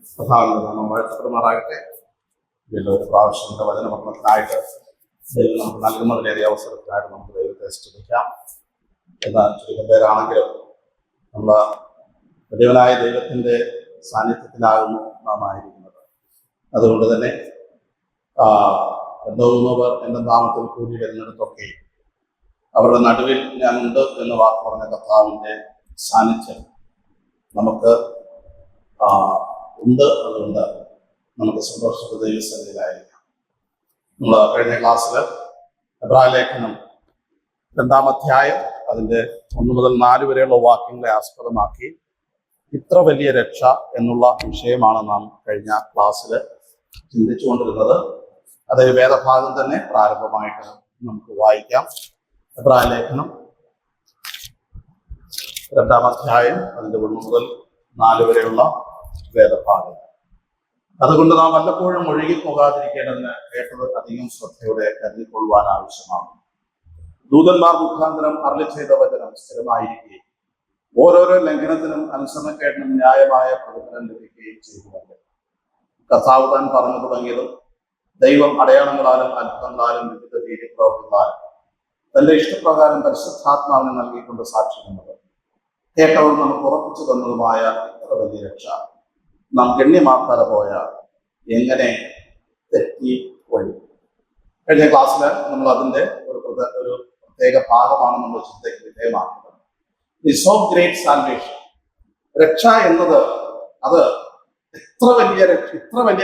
നമ്മൾ വാഴ്ത്തപ്പെടുമാറാകട്ടെ. ഇതിൽ ഒരു പ്രാവശ്യത്തെ വചനപഠനത്തിനായിട്ട് ദൈവം നമുക്ക് നൽകുന്നതിലേറെ അവസരത്തിനായിട്ട് നമുക്ക് ദൈവത്തെ സ്തുതിക്കാം. എന്നാൽ ചുരുക്കം പേരാണെങ്കിലും നമ്മൾ വലിയവനായ ദൈവത്തിൻ്റെ സാന്നിധ്യത്തിലാകുന്നു നാം ആയിരിക്കുന്നത്. അതുകൊണ്ട് തന്നെ രണ്ടോന്നവർ എൻ്റെ നാമത്തിൽ കൂടി വരുന്നിടത്തൊക്കെ അവരുടെ നടുവിൽ ഞാനുണ്ട് എന്ന് വാക്ക് പറഞ്ഞ കർത്താവിൻ്റെ സാന്നിധ്യം നമുക്ക് ഉണ്ട്. അതുകൊണ്ട് നമുക്ക് സന്തോഷത്തെ ദൈവസന്നിധിയിലായിരിക്കാം. നമ്മൾ കഴിഞ്ഞ ക്ലാസ്സിൽ എബ്രായ ലേഖനം 2-ാം അധ്യായം അതിൻ്റെ 1 മുതൽ 4 വരെയുള്ള വാക്യങ്ങളെ ആസ്പദമാക്കി ഇത്ര വലിയ രക്ഷ എന്നുള്ള വിഷയമാണ് നാം കഴിഞ്ഞ ക്ലാസ്സിൽ ചിന്തിച്ചുകൊണ്ടിരുന്നത്. അതേ വേദഭാഗം തന്നെ പ്രാരംഭമായിട്ട് നമുക്ക് വായിക്കാം. എബ്രായ ലേഖനം 2-ാം അധ്യായം അതിൻ്റെ 1 മുതൽ 4 വരെയുള്ള വേദഭാഗം. അതുകൊണ്ട് നാം വല്ലപ്പോഴും ഒഴുകിപ്പോകാതിരിക്കേണ്ടതിന് കേട്ടത് അധികം ശ്രദ്ധയോടെ കരുതിക്കൊള്ളുവാൻ ആവശ്യമാണ്. ദൂതന്മാർ മുഖാന്തരം അരുളി ചെയ്ത വചനം സ്ഥിരമായിരിക്കുകയും ഓരോരോ ലംഘനത്തിനും അനുസരണക്കേടിനും ന്യായമായ പ്രതിഫലം ലഭിക്കുകയും ചെയ്തുകൊണ്ട് കർത്താവ് താൻ പറഞ്ഞു തുടങ്ങിയതും ദൈവം അടയാളങ്ങളാലും അത്ഭുതങ്ങളാലും വിവിധ രീതിപ്രവർത്തികളാലും തന്റെ ഇഷ്ടപ്രകാരം പരിശുദ്ധാത്മാവിനെ നൽകിക്കൊണ്ട് സാക്ഷിക്കുന്നത് കേട്ടവർ നമുക്ക് ഉറപ്പിച്ചു തന്നതുമായ ഇത്ര വലിയ രക്ഷ നാം ഗണ്യമാക്കാതെ പോയാൽ എങ്ങനെ തെറ്റി വഴി. കഴിഞ്ഞ ക്ലാസ്സിൽ നമ്മൾ അതിൻ്റെ ഒരു പ്രത്യേക ഭാഗമാണ് നമ്മൾ ചിന്തയ്ക്ക് വിധേയമാക്കുന്നത്. ദി സോ ഗ്രേറ്റ് സാൽവേഷൻ, രക്ഷ എന്നത് അത് ഇത്ര വലിയ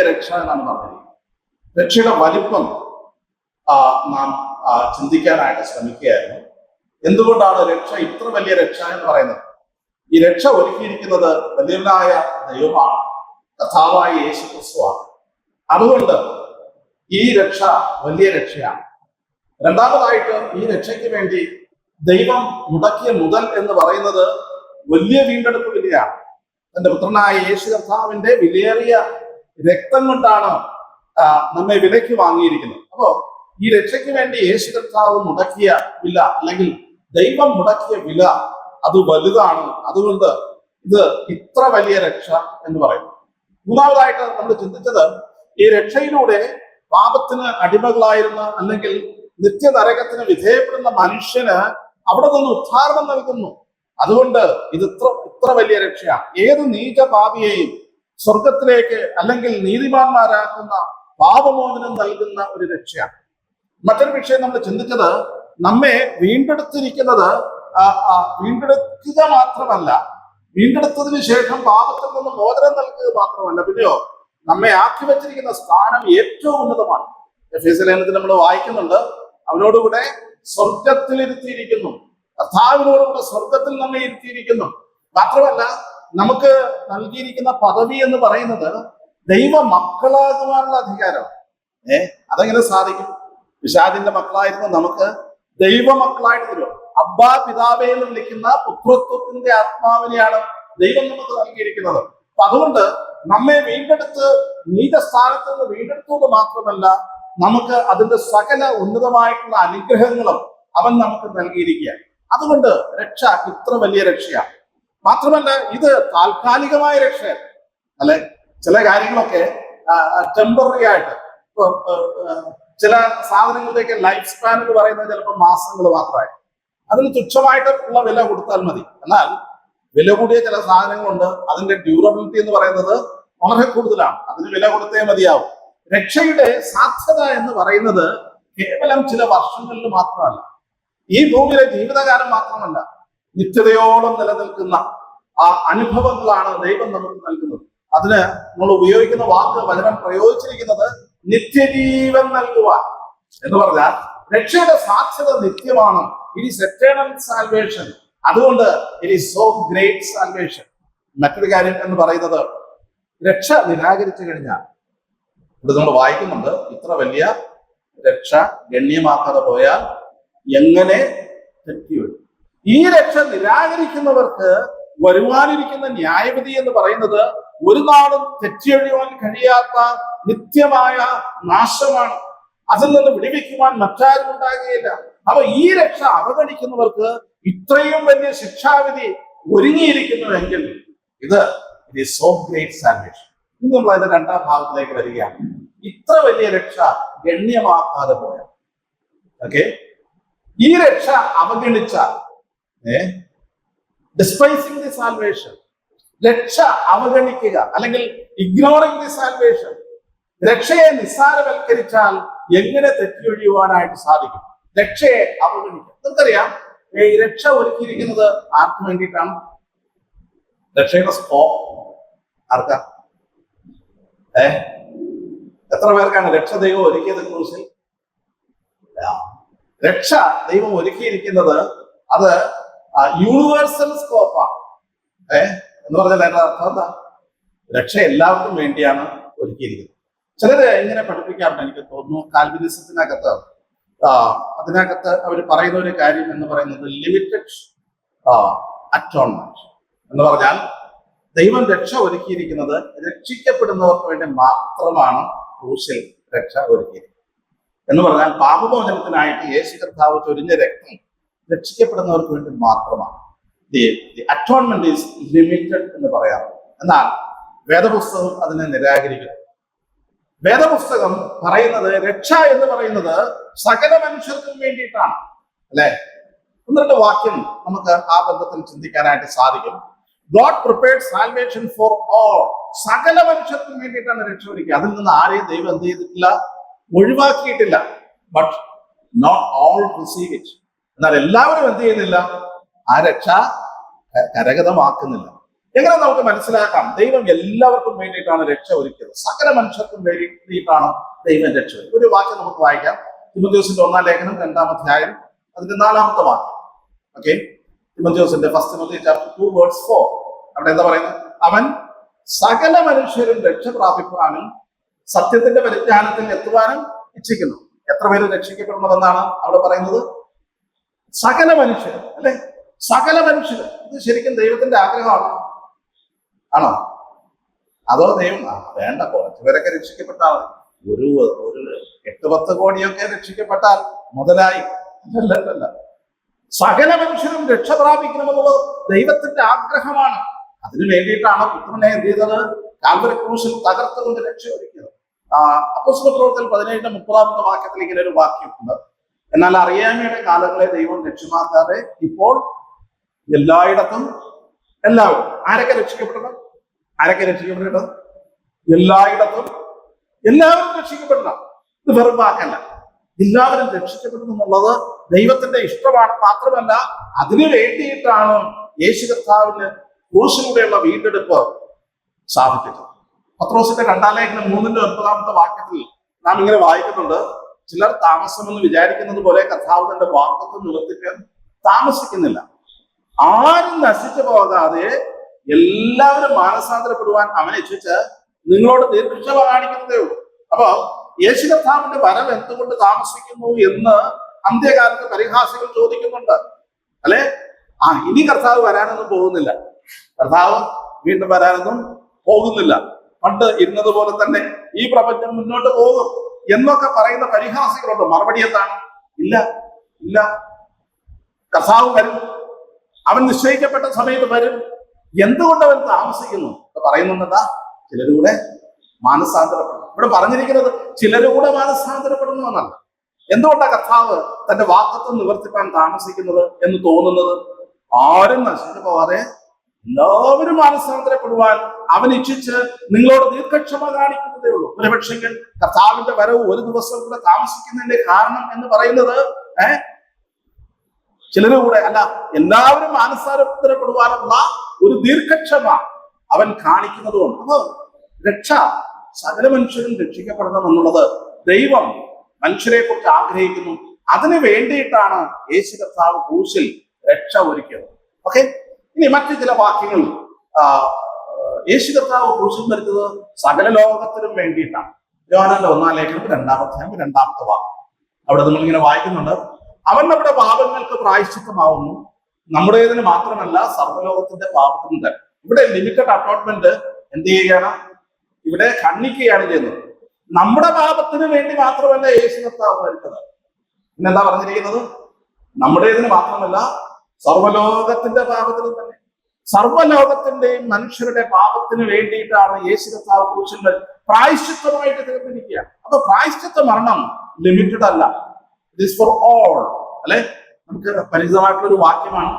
രക്ഷ എന്നാണ് പറഞ്ഞിരിക്കുന്നത്. രക്ഷയുടെ വലിപ്പം നാം ചിന്തിക്കാനായിട്ട് ശ്രമിക്കുകയായിരുന്നു. എന്തുകൊണ്ടാണ് രക്ഷ ഇത്ര വലിയ രക്ഷ എന്ന് പറയുന്നത്? ഈ രക്ഷ ഒരുക്കിയിരിക്കുന്നത് വലിയവനായ ദൈവമാണ്, കർത്താവായ യേശു ക്രിസ്തുവാണ്. അതുകൊണ്ട് ഈ രക്ഷ വലിയ രക്ഷയാണ്. രണ്ടാമതായിട്ട് ഈ രക്ഷയ്ക്ക് വേണ്ടി ദൈവം മുടക്കിയ മുതൽ എന്ന് പറയുന്നത് വലിയ വീണ്ടെടുപ്പ് വിലയാണ്. തന്റെ പുത്രനായ യേശു കർത്താവിന്റെ വിലയേറിയ രക്തം കൊണ്ടാണ് നമ്മെ വിലയ്ക്ക് വാങ്ങിയിരിക്കുന്നത്. അപ്പോ ഈ രക്ഷയ്ക്ക് വേണ്ടി യേശു കർത്താവ് മുടക്കിയ വില, അല്ലെങ്കിൽ ദൈവം മുടക്കിയ വില, അത് വലുതാണ്. അതുകൊണ്ട് ഇത് ഇത്ര വലിയ രക്ഷ എന്ന് പറയുന്നു. മൂന്നാമതായിട്ട് നമ്മൾ ചിന്തിച്ചത് ഈ രക്ഷയിലൂടെ പാപത്തിന് അടിമകളായിരുന്ന അല്ലെങ്കിൽ നിത്യനരകത്തിന് വിധേയപ്പെടുന്ന മനുഷ്യന് അവിടെ നിന്ന് ഉദ്ധാരണം നൽകുന്നു. അതുകൊണ്ട് ഇത് ഇത്ര വലിയ രക്ഷയാണ്. ഏത് നീചപാപിയെയും സ്വർഗത്തിലേക്ക് അല്ലെങ്കിൽ നീതിമാന്മാരാക്കുന്ന പാപമോചനം നൽകുന്ന ഒരു രക്ഷയാണ്. മറ്റൊരു വിഷയം നമ്മൾ ചിന്തിച്ചത് നമ്മെ വീണ്ടെടുത്തിരിക്കുന്നത് വീണ്ടെടുക്കുക മാത്രമല്ല, വീണ്ടെടുത്തതിന് ശേഷം പാപത്തിൽ നിന്ന് മോചനം നൽകുക മാത്രമല്ല, പിന്നെയോ നമ്മെ ആക്കി വെച്ചിരിക്കുന്ന സ്ഥാനം ഏറ്റവും ഉന്നതമാണ്. എഫേസ്യ ലേഖനത്തിൽ നമ്മൾ വായിക്കുന്നുണ്ട്, അവനോടുകൂടെ സ്വർഗത്തിലിരുത്തിയിരിക്കുന്നു, കർത്താവിനോടുകൂടെ സ്വർഗത്തിൽ നമ്മെ ഇരുത്തിയിരിക്കുന്നു. മാത്രമല്ല നമുക്ക് നൽകിയിരിക്കുന്ന പദവി എന്ന് പറയുന്നത് ദൈവ മക്കളാകുവാനുള്ള അധികാരമാണ്. അതെങ്ങനെ സാധിക്കും? പിശാചിന്റെ മക്കളായിരുന്ന നമുക്ക് ദൈവ മക്കളായിട്ട് തരും. അബ്ബാ പിതാവേ എന്ന് വിളിക്കുന്ന പുത്രത്വത്തിന്റെ ആത്മാവിനെയാണ് ദൈവം നമുക്ക് നൽകിയിരിക്കുന്നത്. അപ്പൊ അതുകൊണ്ട് നമ്മെ വീണ്ടെടുത്ത് നീചസ്ഥാനത്ത് നിന്ന് വീണ്ടെടുത്തത് മാത്രമല്ല, നമുക്ക് അതിന്റെ സകല ഉന്നതമായിട്ടുള്ള അനുഗ്രഹങ്ങളും അവൻ നമുക്ക് നൽകിയിരിക്കുകയാണ്. അതുകൊണ്ട് രക്ഷ ഇത്ര വലിയ രക്ഷയാണ്. മാത്രമല്ല ഇത് താൽക്കാലികമായ രക്ഷയാണ്, അല്ലെ? ചില കാര്യങ്ങളൊക്കെ ടെമ്പററി ആയിട്ട്, ചില സാധനങ്ങളുടെയൊക്കെ ലൈഫ് സ്പാൻ എന്ന് പറയുന്നത് ചിലപ്പോൾ മാസങ്ങൾ മാത്രമായി, അതിന് തുച്ഛമായിട്ടുള്ള വില കൊടുത്താൽ മതി. എന്നാൽ വില കൂടിയ ചില സാധനങ്ങളുണ്ട്, അതിന്റെ ഡ്യൂറബിലിറ്റി എന്ന് പറയുന്നത് വളരെ കൂടുതലാണ്, അതിന് വില കൊടുത്തേ മതിയാവും. രക്ഷയുടെ സാധ്യത എന്ന് പറയുന്നത് കേവലം ചില വർഷങ്ങളിൽ മാത്രമല്ല, ഈ ഭൂമിയിലെ ജീവിതകാലം മാത്രമല്ല, നിത്യതയോളം നിലനിൽക്കുന്ന ആ അനുഭവങ്ങളാണ് ദൈവം നമുക്ക് നൽകുന്നത്. അതിന് നമ്മൾ ഉപയോഗിക്കുന്ന വാക്ക്, വചനം പ്രയോഗിച്ചിരിക്കുന്നത് നിത്യജീവൻ നൽകുവാൻ എന്ന് പറഞ്ഞാൽ രക്ഷയുടെ സാധ്യത നിത്യമാണ്. It is eternal salvation. അതുകൊണ്ട് it is so great salvation. മറ്റൊരു കാര്യം എന്ന് പറയുന്നത്, രക്ഷ നിരാകരിച്ചു കഴിഞ്ഞാൽ, ഇവിടെ നമ്മൾ വായിക്കുന്നുണ്ട്, ഇത്ര വലിയ രക്ഷ ഗണ്യമാക്കാതെ പോയാൽ എങ്ങനെ തെറ്റിവരും. ഈ രക്ഷ നിരാകരിക്കുന്നവർക്ക് വരുവാനിരിക്കുന്ന ന്യായവിധി എന്ന് പറയുന്നത് ഒരു നാളും തെറ്റിയൊഴിയുവാൻ കഴിയാത്ത നിത്യമായ നാശമാണ്. അതിൽ നിന്ന് വിടുവിക്കുവാൻ മറ്റാരും ഉണ്ടാകുകയില്ല. അപ്പൊ ഈ രക്ഷ അവഗണിക്കുന്നവർക്ക് ഇത്രയും വലിയ ശിക്ഷാവിധി ഒരുങ്ങിയിരിക്കുന്നുവെങ്കിൽ ഇത് സോ ഗ്രേറ്റ് സാൽവേഷൻ. ഇന്ന് നമ്മൾ അതിന്റെ രണ്ടാം ഭാഗത്തിലേക്ക് വരികയാണ്. ഇത്ര വലിയ രക്ഷ ഗണ്യമാക്കാതെ പോയ, ഓക്കെ, ഈ രക്ഷ അവഗണിച്ച, ഡിസ്പൈസിംഗ് ദി സാൽവേഷൻ, രക്ഷ അവഗണിക്കുക അല്ലെങ്കിൽ ഇഗ്നോറിംഗ് ദി സാൽവേഷൻ, രക്ഷയെ നിസ്സാരവൽക്കരിച്ചാൽ എങ്ങനെ തെറ്റിയൊഴിയുവാനായിട്ട് സാധിക്കും? രക്ഷയെ അവഗണിക്കുക. നമുക്കറിയാം, ഈ രക്ഷ ഒരുക്കിയിരിക്കുന്നത് ആർക്ക് വേണ്ടിയിട്ടാണ്? രക്ഷയുടെ സ്കോപ്പ് ആർക്കാ? എത്ര പേർക്കാണ് രക്ഷ ദൈവം ഒരുക്കിയത് ക്രൂസിൽ? രക്ഷ ദൈവം ഒരുക്കിയിരിക്കുന്നത് അത് യൂണിവേഴ്സൽ സ്കോപ്പാണ്. എന്ന് പറഞ്ഞാൽ അതിന്റെ അർത്ഥം എന്താ? രക്ഷ എല്ലാവർക്കും വേണ്ടിയാണ് ഒരുക്കിയിരിക്കുന്നത്. ചിലര് ഇങ്ങനെ പഠിപ്പിക്കാറുണ്ട്, എനിക്ക് തോന്നുന്നു കാൽവിനിസത്തിനകത്ത് അതിനകത്ത് അവർ പറയുന്ന ഒരു കാര്യം എന്ന് പറയുന്നത് ലിമിറ്റഡ് അറ്റോൺമെന്റ് എന്ന് പറഞ്ഞാൽ ദൈവം രക്ഷ ഒരുക്കിയിരിക്കുന്നത് രക്ഷിക്കപ്പെടുന്നവർക്ക് വേണ്ടി മാത്രമാണ് ക്രൂശിൽ രക്ഷ ഒരുക്കിയിരിക്കുന്നത്. എന്ന് പറഞ്ഞാൽ പാപമോചനത്തിനായിട്ട് യേശു കർത്താവ് ചൊരിഞ്ഞ രക്തം രക്ഷിക്കപ്പെടുന്നവർക്ക് വേണ്ടി മാത്രമാണ്. ദി അറ്റോൺമെന്റ് ഈസ് ലിമിറ്റഡ് എന്ന് പറയാറുണ്ട്. എന്നാൽ വേദപുസ്തകം അതിനെ നിരാകരിക്കുന്നു. വേദപുസ്തകം പറയുന്നത് രക്ഷ എന്ന് പറയുന്നത് സകല മനുഷ്യർക്കും വേണ്ടിയിട്ടാണ്, അല്ലെ? എന്നിട്ട് വാക്യം നമുക്ക് ആ ബന്ധത്തിൽ ചിന്തിക്കാനായിട്ട് സാധിക്കും. God prepared salvation for all. സകല മനുഷ്യർക്കും വേണ്ടിയിട്ടാണ് രക്ഷ ഒരുക്കുക. അതിൽ നിന്ന് ആരെയും ദൈവം എന്ത് ചെയ്തിട്ടില്ല? ഒഴിവാക്കിയിട്ടില്ല. But not all receive it. എന്നാൽ എല്ലാവരും എന്ത് ചെയ്യുന്നില്ല? ആ രക്ഷ കരഗതമാക്കുന്നില്ല. എങ്ങനെ നമുക്ക് മനസ്സിലാക്കാം? ദൈവം എല്ലാവർക്കും വേണ്ടിയിട്ടാണ് രക്ഷ ഒരുക്കിയത്. സകല മനുഷ്യർക്കും വേണ്ടിയിട്ടാണ് ദൈവം രക്ഷ ഒരുക്കിയത്. ഒരു വാക്യം നമുക്ക് വായിക്കാം. തിമോഥെയോസിന്റെ 1-ാം ലേഖനം 2-ാം അധ്യായം അതിന്റെ 4-ാമത്തെ വാക്യം. ഓക്കെ, തിമോഥെയോസിന്റെ 1 Timothy chapter 2:4. അവിടെ എന്താ പറയുന്നത്? അവൻ സകല മനുഷ്യരും രക്ഷ പ്രാപിക്കാനും സത്യത്തിന്റെ പരിജ്ഞാനത്തിൽ എത്തുവാനും ഇച്ഛിക്കുന്നു. എത്ര പേര് രക്ഷിക്കപ്പെടണമെന്നാണ് അവിടെ പറയുന്നത്? സകല മനുഷ്യരും, അല്ലെ? സകല മനുഷ്യരും. ഇത് ശരിക്കും ദൈവത്തിന്റെ ആഗ്രഹമാണ്, ആണോ? അതോ ദൈവം വേണ്ട കുറച്ചു പേരൊക്കെ രക്ഷിക്കപ്പെട്ടാൽ ഒരു 8-10 കോടിയൊക്കെ രക്ഷിക്കപ്പെട്ടാൽ മുതലായി? അല്ല, സകല മനുഷ്യരും രക്ഷ പ്രാപിക്കണമെന്നുള്ളത് ദൈവത്തിന്റെ ആഗ്രഹമാണ്. അതിനു വേണ്ടിയിട്ടാണ് പുത്രനെ എന്ത് ചെയ്തത്? കാൽവരി ക്രൂശിൽ തകർത്തുകൊണ്ട് രക്ഷ ഒരുക്കിയത്. അപ്പോസ്തല പ്രവൃത്തികൾ 17-30 വാക്യത്തിൽ ഇങ്ങനെ ഒരു വാക്യമുണ്ട്. എന്നാൽ അറിയാമയുടെ കാലങ്ങളെ ദൈവം രക്ഷമാക്കാതെ ഇപ്പോൾ എല്ലായിടത്തും എല്ലാവരും. ആരൊക്കെ രക്ഷിക്കപ്പെടണം? ആരൊക്കെ രക്ഷിക്കപ്പെടണം? എല്ലായിടത്തും എല്ലാവരും രക്ഷിക്കപ്പെടണം. ഇത് വെറും വാക്കല്ല. എല്ലാവരും രക്ഷിക്കപ്പെടുന്നു എന്നുള്ളത് ദൈവത്തിന്റെ ഇഷ്ടമാണ്. മാത്രമല്ല, അതിനു വേണ്ടിയിട്ടാണ് യേശു കർത്താവിന് ക്രൂശിലൂടെയുള്ള വീണ്ടെടുപ്പ് സാധിച്ചത്. പത്രോസിന്റെ 2-ാം ലേഖനം 3-9 വാക്യത്തിൽ നാം ഇങ്ങനെ വായിക്കുന്നുണ്ട്. ചിലർ താമസമെന്ന് വിചാരിക്കുന്നത് പോലെ കർത്താവ് തന്റെ വാഗ്ദത്തം നിവർത്തിക്കാൻ താമസിക്കുന്നില്ല. ആരും നശിച്ചു പോകാതെ എല്ലാവരും മാനസാന്തരപ്പെടുവാൻ അവൻ ഇച്ഛിച്ച് നിങ്ങളോട് ദീർഘക്ഷമ കാണിക്കുന്നതേ ഉള്ളൂ. അപ്പൊ യേശു കർത്താവിന്റെ വരവ് എന്തുകൊണ്ട് താമസിക്കുന്നു എന്ന് അന്ത്യകാലത്ത് പരിഹാസികൾ ചോദിക്കുന്നുണ്ട്, അല്ലെ? ഇനി കർത്താവ് വരാനൊന്നും പോകുന്നില്ല. കർത്താവ് വീണ്ടും വരാനൊന്നും പോകുന്നില്ല. പണ്ട് ഇരുന്നതുപോലെ തന്നെ ഈ പ്രപഞ്ചം മുന്നോട്ട് പോകും എന്നൊക്കെ പറയുന്ന പരിഹാസികളുണ്ട്. മറുപടി എന്താണ്? ഇല്ല, കർത്താവ് വരും. അവൻ നിശ്ചയിക്കപ്പെട്ട സമയത്ത് വരും. എന്തുകൊണ്ട് അവൻ താമസിക്കുന്നു പറയുന്നുണ്ടെന്താ? ചിലരൂടെ മാനസാന്തരപ്പെടുന്നു. ഇവിടെ പറഞ്ഞിരിക്കുന്നത് ചിലരൂടെ മാനസാന്തരപ്പെടുന്നു എന്നല്ല. എന്തുകൊണ്ടാണ് കർത്താവ് തന്റെ വാഗ്ദത്തം നിവർത്തിപ്പാൻ താമസിക്കുന്നത് എന്ന് തോന്നുന്നത്? ആരും നശിച്ചു പോവാതെ എല്ലാവരും മാനസാന്തരപ്പെടുവാൻ അവൻ ഇച്ഛിച്ച് നിങ്ങളോട് ദീർഘക്ഷമ കാണിക്കുന്നതേ ഉള്ളൂ. ഒരുപക്ഷെങ്കിൽ കർത്താവിന്റെ വരവ് ഒരു ദിവസം കൂടെ താമസിക്കുന്നതിന്റെ കാരണം എന്ന് പറയുന്നത് ചിലരുകൂടെ അല്ല, എല്ലാവരും മാനസാന്തരപ്പെടുവാനുള്ള ഒരു ദീർഘക്ഷമ അവൻ കാണിക്കുന്നതുകൊണ്ട്. അപ്പൊ രക്ഷ, സകല മനുഷ്യരും രക്ഷിക്കപ്പെടണം എന്നുള്ളത് ദൈവം മനുഷ്യരെ കുറിച്ച് ആഗ്രഹിക്കുന്നു. അതിനു വേണ്ടിയിട്ടാണ് യേശു കർത്താവ് ക്രൂശിൽ രക്ഷ ഒരുക്കിയത്. ഓക്കെ, ഇനി മറ്റു ചില വാക്യങ്ങൾ. യേശു കർത്താവ് ക്രൂശിൽ മരിച്ചത് സകല ലോകത്തിനും വേണ്ടിയിട്ടാണ്. യോഹന്നാന്റെ 1-ാം ലേഖനം 2-ാം അധ്യായം 2-ാമത്തെ വാക്യം. അവിടെ നമ്മൾ ഇങ്ങനെ വായിക്കുന്നുണ്ട്. അവൻ നമ്മുടെ പാപങ്ങൾക്ക് പ്രായശ്ചിത്തമാവുന്നു, നമ്മുടേതിന് മാത്രമല്ല സർവ്വലോകത്തിന്റെ പാപത്തിനും തന്നെ. ഇവിടെ ലിമിറ്റഡ് അറ്റോൺമെന്റ് എന്ത് ചെയ്യുകയാണ്? ഇവിടെ ഖണ്ഡിക്കുകയാണ് ചെയ്യുന്നത്. നമ്മുടെ പാപത്തിന് വേണ്ടി മാത്രമല്ല യേശു കർത്താവ് മരിച്ചത്. പിന്നെന്താ പറഞ്ഞിരിക്കുന്നത്? നമ്മുടേതിന് മാത്രമല്ല സർവ്വലോകത്തിന്റെ പാപത്തിനും തന്നെ. സർവ്വലോകത്തിന്റെയും മനുഷ്യരുടെ പാപത്തിന് വേണ്ടിയിട്ടാണ് യേശു കർത്താവ് ക്രൂശിൽ പ്രായശ്ചിത്തമായിട്ട് തീർന്നിരിക്കുക. അപ്പൊ പ്രായശ്ചിത്ത മരണം ലിമിറ്റഡ് അല്ല, ഇറ്റ് ഈസ് ഫോർ ഓൾ. അല്ലെ, നമുക്ക് പരിചിതമായിട്ടുള്ള ഒരു വാക്യമാണ്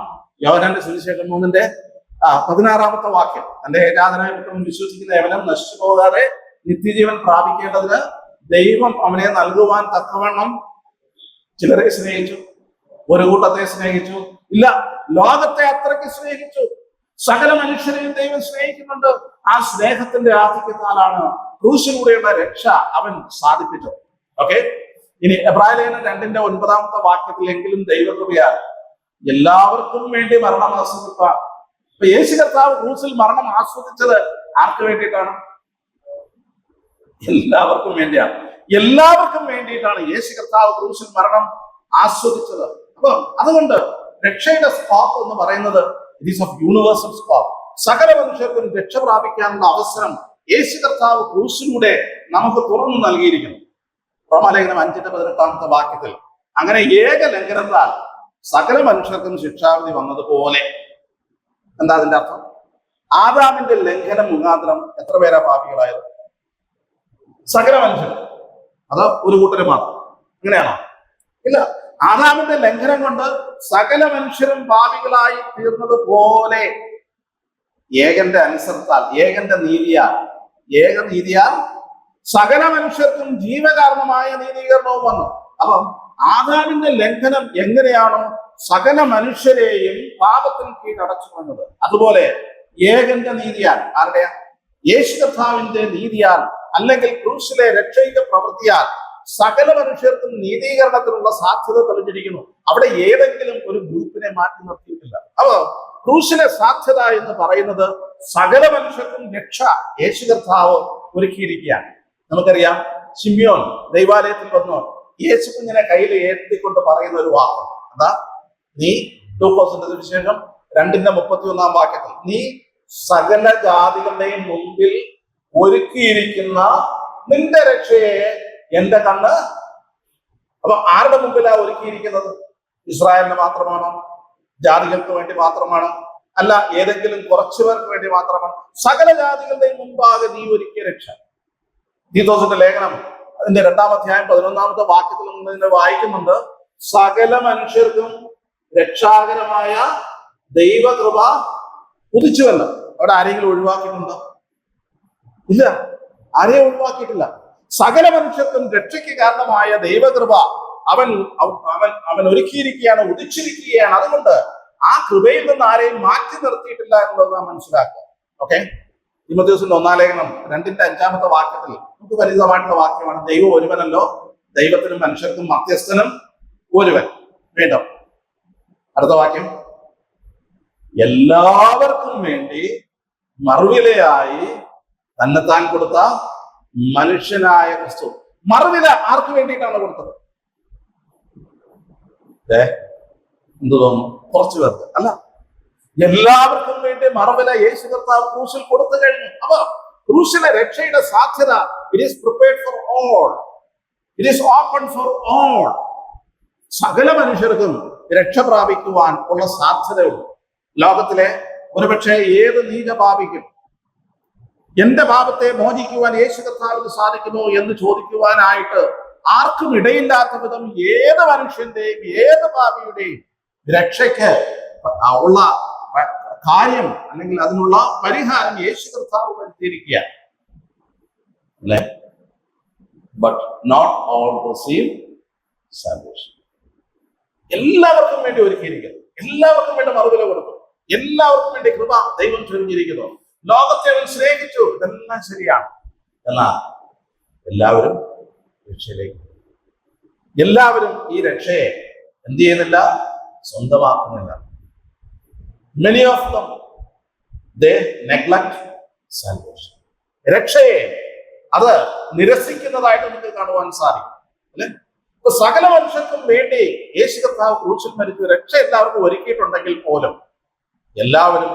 യോഹന്നാന്റെ സുവിശേഷം 3:16 വാക്യം. തന്റെ ഏകാതനായ പുത്രൻ വിശ്വസിക്കുന്ന ഏവനും നശിച്ചു പോകാതെ നിത്യജീവൻ പ്രാപിക്കേണ്ടതിന് ദൈവം അവനെ നൽകുവാൻ തക്കവണ്ണം ചിലരെ സ്നേഹിച്ചു, ഒരു കൂട്ടത്തെ സ്നേഹിച്ചു, ഇല്ല, ലോകത്തെ അത്രയ്ക്ക് സ്നേഹിച്ചു. സകല മനുഷ്യരെയും ദൈവം സ്നേഹിക്കുന്നുണ്ട്. ആ സ്നേഹത്തിന്റെ ആധിക്യത്താലാണ് ക്രൂശിലൂടെയുള്ള രക്ഷ അവൻ സാധിപ്പിച്ചത്. ഓക്കെ, ഇനി എബ്രായലേഖനം 2:9 വാക്യത്തിലെങ്കിലും ദൈവകൃപയാൽ എല്ലാവർക്കും വേണ്ടി മരണം ആസ്വദിക്കുക. ഇപ്പൊ യേശു കർത്താവ് ക്രൂസിൽ മരണം ആസ്വദിച്ചത് ആർക്ക് വേണ്ടിയിട്ടാണ്? എല്ലാവർക്കും വേണ്ടിയാണ്. എല്ലാവർക്കും വേണ്ടിയിട്ടാണ് യേശു കർത്താവ് ക്രൂസിൽ മരണം ആസ്വദിച്ചത്. അപ്പൊ അതുകൊണ്ട് രക്ഷയുടെ സ്കോപ്പ് എന്ന് പറയുന്നത് it is of universal scope. സകല മനുഷ്യർക്കും രക്ഷ പ്രാപിക്കാനുള്ള അവസരം യേശു കർത്താവ് ക്രൂസിലൂടെ നമുക്ക് തുറന്നു നൽകിയിരിക്കുന്നു. റോമാലേഖനം 5:18 വാക്യത്തിൽ അങ്ങനെ ഏക ലംഘനത്താൽ സകല മനുഷ്യർക്കും ശിക്ഷാവിധി വന്നതുപോലെ. എന്താ അതിന്റെ അർത്ഥം? ആദാമിന്റെ ലംഘനം മുഖാന്തരം എത്ര പേരാ പാപികളായത്? സകല മനുഷ്യർ. അത് ഒരു കൂട്ടര് മാത്രം? അങ്ങനെയാണോ? ഇല്ല, ആദാമിന്റെ ലംഘനം കൊണ്ട് സകല മനുഷ്യരും പാപികളായി തീർന്നത് പോലെ ഏകന്റെ അനുസരണത്താൽ, ഏകന്റെ നീതിയാൽ, ഏകനീതിയാൽ സകല മനുഷ്യർക്കും ജീവകാരണമായ നീതീകരണവും വന്നു. അപ്പം ആദാമിന്റെ ലംഘനം എങ്ങനെയാണോ സകല മനുഷ്യരെയും പാപത്തിന് കീഴടച്ചു വന്നത്, അതുപോലെ ഏകന്റെ നീതിയാൽ, ആരുടെയാ? യേശു കർത്താവിന്റെ നീതിയാൽ അല്ലെങ്കിൽ ക്രൂശിലെ രക്ഷയിക പ്രവൃത്തിയാൽ സകല മനുഷ്യർക്കും നീതീകരണത്തിനുള്ള സാധ്യത തെളിഞ്ഞിരിക്കുന്നു. അവിടെ ഏതെങ്കിലും ഒരു ഗ്രൂപ്പിനെ മാറ്റി നിർത്തിയിട്ടില്ല. അപ്പൊ ക്രൂശിലെ സാധ്യത എന്ന് പറയുന്നത് സകല മനുഷ്യർക്കും രക്ഷ യേശു കർത്താവ് ഒരുക്കിയിരിക്കുകയാണ്. നമുക്കറിയാം, ശിമ്യോൻ ദൈവാലയത്തിൽ വന്നു യേശു കുഞ്ഞിനെ കയ്യിൽ ഏറ്റിക്കൊണ്ട് പറയുന്ന ഒരു വാക്ക് എന്താ? നീ ലൂക്കോസിന്റെ സുവിശേഷം 2:31 വാക്യത്തിൽ നീ സകല ജാതികളുടെയും മുമ്പിൽ ഒരുക്കിയിരിക്കുന്ന നിന്റെ രക്ഷയെ എന്റെ കണ്ണ്. അപ്പൊ ആരുടെ മുമ്പിലാ ഒരുക്കിയിരിക്കുന്നത്? ഇസ്രായേലിന് മാത്രമാണോ? ജാതികൾക്ക് വേണ്ടി മാത്രമാണ്? അല്ല, ഏതെങ്കിലും കുറച്ചു പേർക്ക് വേണ്ടി മാത്രമാണ്? സകല ജാതികളുടെയും മുമ്പാകെ നീ ഒരുക്കിയ രക്ഷ. തീത്തോസിന്റെ ലേഖനം അതിന്റെ 2-ാം അധ്യായം 11-ാമത്തെ വാക്യത്തിൽ നിന്ന് വായിക്കുന്നുണ്ട്, സകല മനുഷ്യർക്കും രക്ഷാകരമായ ദൈവകൃപ ഉദിച്ചുവല്ലോ. അവിടെ ആരെങ്കിലും ഒഴിവാക്കിയിട്ടുണ്ടോ? ഇല്ല, ആരെയും ഒഴിവാക്കിയിട്ടില്ല. സകല മനുഷ്യർക്കും രക്ഷയ്ക്ക് കാരണമായ ദൈവകൃപ അവൻ അവൻ ഒരുക്കിയിരിക്കുകയാണ്, ഉദിച്ചിരിക്കുകയാണ്. അതുകൊണ്ട് ആ കൃപയിൽ നിന്ന് ആരെയും മാറ്റി നിർത്തിയിട്ടില്ല എന്നുള്ളത് നാം മനസ്സിലാക്കുക. ഓക്കെ, തിമോഥെയോസിന്റെ 1-ാം ലേഖനം 2:5 വാക്യത്തിൽ നമുക്ക് പരിചിതമായിട്ടുള്ള വാക്യമാണ്, ദൈവം ഒരുവനല്ലോ, ദൈവത്തിനും മനുഷ്യർക്കും മധ്യസ്ഥനും ഒരുവൻ. വീണ്ടും അടുത്ത വാക്യം, എല്ലാവർക്കും വേണ്ടി മറുവിലയായി തന്നെത്താൻ കൊടുത്ത മനുഷ്യനായ ക്രിസ്തു. മറുവില ആർക്ക് വേണ്ടിയിട്ടാണ് കൊടുത്തത്? എന്തു തോന്നുന്നു? കുറച്ചു പേർക്ക് അല്ല, എല്ലാവർക്കും വേണ്ടി മറുവില യേശു കർത്താവ് ക്രൂശിൽ കൊടുത്തു കഴിഞ്ഞു. അപ്പൊ ക്രൂശിലെ രക്ഷയുടെ സാധ്യത it is prepared for all, it is open for all. സകല മനുഷ്യർക്കും രക്ഷ പ്രാപിക്കുവാൻ ഉള്ള സാധ്യതയുണ്ട്. ലോകത്തിലെ ഒരുപക്ഷെ ഏത് നീച പാപിക്കും എന്റെ പാപത്തെ മോചിക്കുവാൻ യേശു കർത്താവിന് സാധിക്കുമോ എന്ന് ചോദിക്കുവാനായിട്ട് ആർക്കും ഇടയില്ലാത്ത വിധം ഏത് മനുഷ്യന്റെയും ഏത് പാപിയുടെയും രക്ഷയ്ക്ക് ഉള്ള കാര്യം അല്ലെങ്കിൽ അതിനുള്ള പരിഹാരം യേശു കർത്താവ് വരുത്തിയിരിക്കുക. അല്ലെ? But not all receive salvation. എല്ലാവർക്കും വേണ്ടി ഒരുക്കിയിരിക്കുന്നു, എല്ലാവർക്കും വേണ്ടി മറുവില കൊടുത്തു, എല്ലാവർക്കും വേണ്ടി കൃപ ദൈവം ചൊരിഞ്ഞിരിക്കുന്നു. ലോകത്തെ അവൻ സ്നേഹിച്ചു, ഇതെല്ലാം ശരിയാണ്. എന്നാൽ എല്ലാവരും രക്ഷയിലേക്ക്, എല്ലാവരും ഈ രക്ഷയെ എന്ത് ചെയ്യുന്നില്ല? സ്വന്തമാക്കുന്നില്ല. Many of them they neglect salvation. രക്ഷയെ അത് നിരസിക്കുന്നതായിട്ട് നമുക്ക് കാണുവാൻ സാധിക്കും. അല്ലെ? ഇപ്പൊ സകല മനുഷ്യർക്കും വേണ്ടി യേശു കർത്താവ് ക്രൂശിൽ മരിച്ചു രക്ഷ എല്ലാവർക്കും ഒരുക്കിയിട്ടുണ്ടെങ്കിൽ പോലും എല്ലാവരും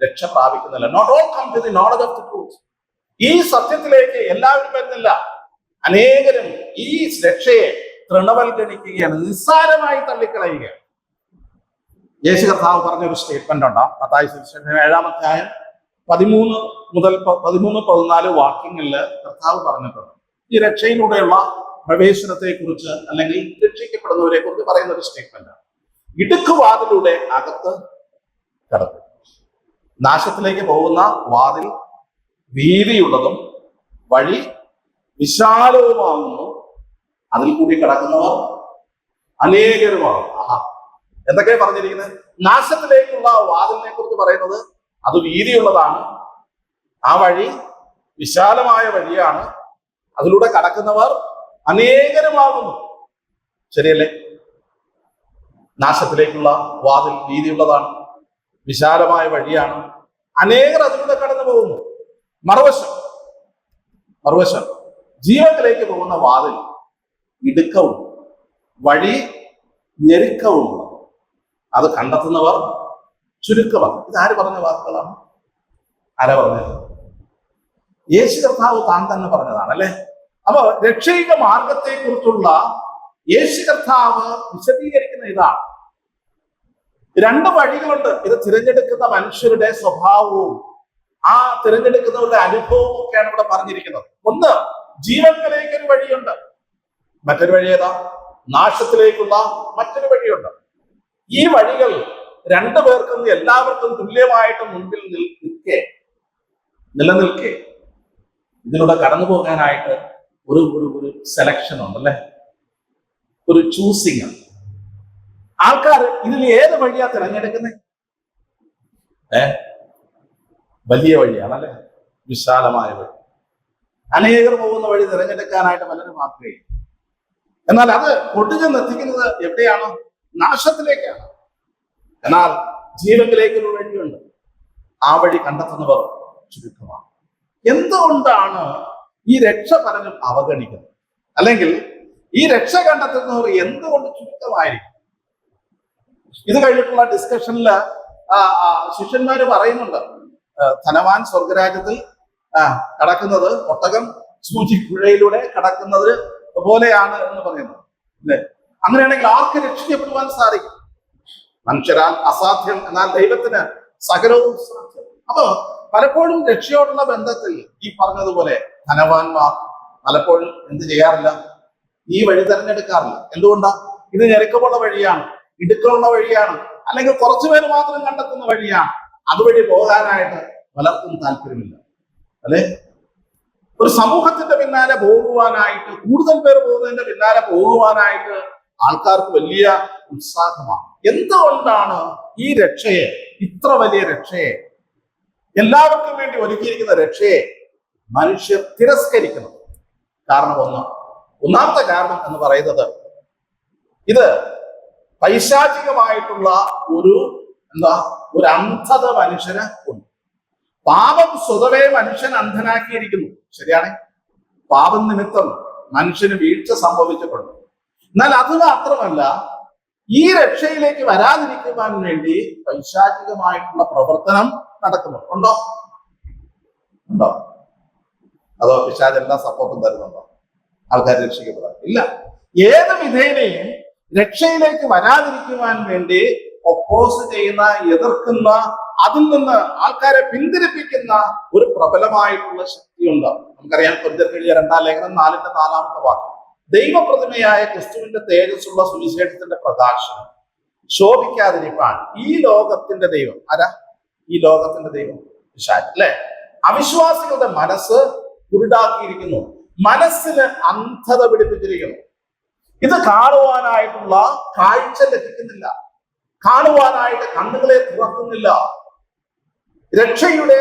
രക്ഷ പ്രാപിക്കുന്നില്ല. Not all come to the knowledge of the truth. ഈ സത്യത്തിലേക്ക് എല്ലാവരും വരുന്നില്ല. അനേകരും ഈ രക്ഷയെ തൃണവൽക്കരിക്കുകയാണ്, നിസ്സാരമായി തള്ളിക്കളയുകയാണ്. യേശു കർത്താവ് പറഞ്ഞൊരു സ്റ്റേറ്റ്മെന്റ് ഉണ്ട്. മത്തായി സുവിശേഷം 7-ാം അധ്യായം 13-14 വാക്യങ്ങളിൽ കർത്താവ് പറഞ്ഞിട്ടുണ്ട്. ഈ രക്ഷയിലൂടെയുള്ള പ്രവേശനത്തെ കുറിച്ച് അല്ലെങ്കിൽ രക്ഷിക്കപ്പെടുന്നവരെ കുറിച്ച് പറയുന്ന ഒരു സ്റ്റേറ്റ്മെന്റ്. ഇടുക്കുവാതിലൂടെ അകത്ത് കടക്കും. നാശത്തിലേക്ക് പോകുന്ന വാതിൽ വീതിയുള്ളതും വഴി വിശാലവുമാകുന്നു, അതിൽ കൂടി കടക്കുന്നവർ അനേകരുമാകും. എന്തൊക്കെയാ പറഞ്ഞിരിക്കുന്നത്? നാശത്തിലേക്കുള്ള വാതിലിനെ കുറിച്ച് പറയുന്നത് അത് വീതിയുള്ളതാണ്, ആ വഴി വിശാലമായ വഴിയാണ്, അതിലൂടെ കടക്കുന്നവർ അനേകരുമാകുന്നു. ശരിയല്ലേ? നാശത്തിലേക്കുള്ള വാതിൽ വീതിയുള്ളതാണ്, വിശാലമായ വഴിയാണ്, അനേകർ അതിലൂടെ കടന്നു പോകുന്നു. മറുവശം ജീവനിലേക്ക് പോകുന്ന വാതിൽ ഇടുക്കവും വഴി ഞെരുക്കവും, അത് കണ്ടെത്തുന്നവർ ചുരുക്കമാണ്. ഇതാര് പറഞ്ഞ വാക്കുകളാണ്? ആരാ പറഞ്ഞത്? യേശു കർത്താവ് താൻ തന്നെ പറഞ്ഞതാണ്, അല്ലെ? അപ്പൊ രക്ഷയിക മാർഗത്തെ കുറിച്ചുള്ള യേശു കർത്താവ് വിശദീകരിക്കുന്ന ഇതാണ്. രണ്ട് വഴികളുണ്ട്. ഇത് തിരഞ്ഞെടുക്കുന്ന മനുഷ്യരുടെ സ്വഭാവവും ആ തിരഞ്ഞെടുക്കുന്നവരുടെ അനുഭവവും ഒക്കെയാണ് ഇവിടെ പറഞ്ഞിരിക്കുന്നത്. ഒന്ന്, ജീവനിലേക്ക് ഒരു വഴിയുണ്ട്. മറ്റൊരു വഴി ഏതാ? നാശത്തിലേക്കുള്ള മറ്റൊരു വഴിയുണ്ട്. ഈ വഴികൾ രണ്ടുപേർക്കും എല്ലാവർക്കും തുല്യമായിട്ട് മുൻപിൽ നിലനിൽക്കെ ഇതിലൂടെ കടന്നു പോകാനായിട്ട് ഒരു സെലക്ഷൻ ഉണ്ട്, അല്ലെ? ഒരു ചൂസിങ്. ആൾക്കാർ ഇതിൽ ഏത് വഴിയാ തിരഞ്ഞെടുക്കുന്നത്? വലിയ വഴിയാണല്ലേ, വിശാലമായ വഴി. അനേകർ പോകുന്ന വഴി തിരഞ്ഞെടുക്കാനായിട്ട് പലരും ആഗ്രഹിക്കും. എന്നാൽ അത് കൊണ്ടുചെന്ന് എത്തിക്കുന്നത് എവിടെയാണ്? നാശത്തിലേക്കാണ്. എന്നാൽ ജീവനിലേക്കൊരു വഴിയുണ്ട്, ആ വഴി കണ്ടെത്തുന്നവർ ചുരുക്കമാണ്. എന്തുകൊണ്ടാണ് ഈ രക്ഷ പലരും അവഗണിക്കുന്നത്? അല്ലെങ്കിൽ ഈ രക്ഷ കണ്ടെത്തുന്നവർ എന്തുകൊണ്ട് ചുരുക്കമായിരിക്കും? ഇത് കഴിഞ്ഞിട്ടുള്ള ഡിസ്കഷനിൽ ശിഷ്യന്മാര് പറയുന്നുണ്ട്, ധനവാൻ സ്വർഗരാജ്യത്തിൽ കടക്കുന്നത് ഒട്ടകം സൂചിക്കുഴയിലൂടെ കടക്കുന്നത് പോലെയാണ് എന്ന് പറയുന്നത്, അല്ലെ? അങ്ങനെയാണെങ്കിൽ ആർക്ക് രക്ഷിക്കപ്പെടുവാൻ സാധിക്കും? മനുഷ്യരാൽ അസാധ്യം, എന്നാൽ ദൈവത്തിന് സകലവും സാധ്യം. അപ്പൊ പലപ്പോഴും രക്ഷയോടുള്ള ബന്ധത്തിൽ ഈ പറഞ്ഞതുപോലെ ധനവാന്മാർ പലപ്പോഴും എന്ത് ചെയ്യാറില്ല? ഈ വഴി തെരഞ്ഞെടുക്കാറില്ല. എന്തുകൊണ്ടാ? ഇത് ഞെരുക്കമുള്ള വഴിയാണ്, ഇടുക്കമുള്ള വഴിയാണ്, അല്ലെങ്കിൽ കുറച്ചുപേര് മാത്രം കണ്ടെത്തുന്ന വഴിയാണ്. അതുവഴി പോകാനായിട്ട് പലർക്കും താല്പര്യമില്ല, അല്ലെ? ഒരു സമൂഹത്തിന്റെ പിന്നാലെ പോകുവാനായിട്ട്, കൂടുതൽ പേർ പോകുന്നതിന്റെ പിന്നാലെ പോകുവാനായിട്ട് ആൾക്കാർക്ക് വലിയ ഉത്സാഹമാണ്. എന്തുകൊണ്ടാണ് ഈ രക്ഷയെ, ഇത്ര വലിയ രക്ഷയെ, എല്ലാവർക്കും വേണ്ടി ഒരുക്കിയിരിക്കുന്ന രക്ഷയെ മനുഷ്യർ തിരസ്കരിക്കണം? കാരണം ഒന്നാമത്തെ കാരണം എന്ന് പറയുന്നത്, ഇത് പൈശാചികമായിട്ടുള്ള ഒരു അന്ധത മനുഷ്യന് ഉണ്ട്. പാപം സ്വതവേ മനുഷ്യൻ അന്ധനാക്കിയിരിക്കുന്നു. ശരിയാണ്, പാപം നിമിത്തം മനുഷ്യന് വീഴ്ച സംഭവിച്ചിട്ടുണ്ട്. എന്നാൽ അത് മാത്രമല്ല, ഈ രക്ഷയിലേക്ക് വരാതിരിക്കുവാൻ വേണ്ടി പൈശാചികമായിട്ടുള്ള പ്രവർത്തനം നടക്കുന്നുണ്ട്. ഉണ്ടോ? അതോ പിശാചെല്ലാം സപ്പോർട്ടും തരുന്നുണ്ടോ ആൾക്കാർ രക്ഷിക്കപ്പെടാൻ? ഇല്ല. ഏത് വിധേനയും രക്ഷയിലേക്ക് വരാതിരിക്കുവാൻ വേണ്ടി ഒപ്പോസ് ചെയ്യുന്ന, എതിർക്കുന്ന, അതിൽ നിന്ന് ആൾക്കാരെ പിന്തിരിപ്പിക്കുന്ന ഒരു പ്രബലമായിട്ടുള്ള ശക്തിയുണ്ട്. നമുക്കറിയാം, കൊരിന്ത്യർക്ക് എഴുതിയ 2-ാം ലേഖനം 4-ാമത്തെ വാക്യം, ദൈവപ്രതിമയായ ക്രിസ്തുവിന്റെ തേജസ്സുള്ള സുവിശേഷത്തിന്റെ പ്രകാശനം ശോഭിക്കാതിരിക്കാൻ ഈ ലോകത്തിന്റെ ദൈവം, ആരാ? ഈ ലോകത്തിന്റെ ദൈവം പിശാച്, അല്ലെ? അവിശ്വാസികളുടെ മനസ്സ് കുരുടാക്കിയിരിക്കുന്നു, മനസ്സിന് അന്ധത പിടിപ്പിച്ചിരിക്കുന്നു. ഇത് കാണുവാനായിട്ടുള്ള കാഴ്ച ലഭിക്കുന്നില്ല, കാണുവാനായിട്ട് കണ്ണുകളെ തുറക്കുന്നില്ല. രക്ഷയുടെ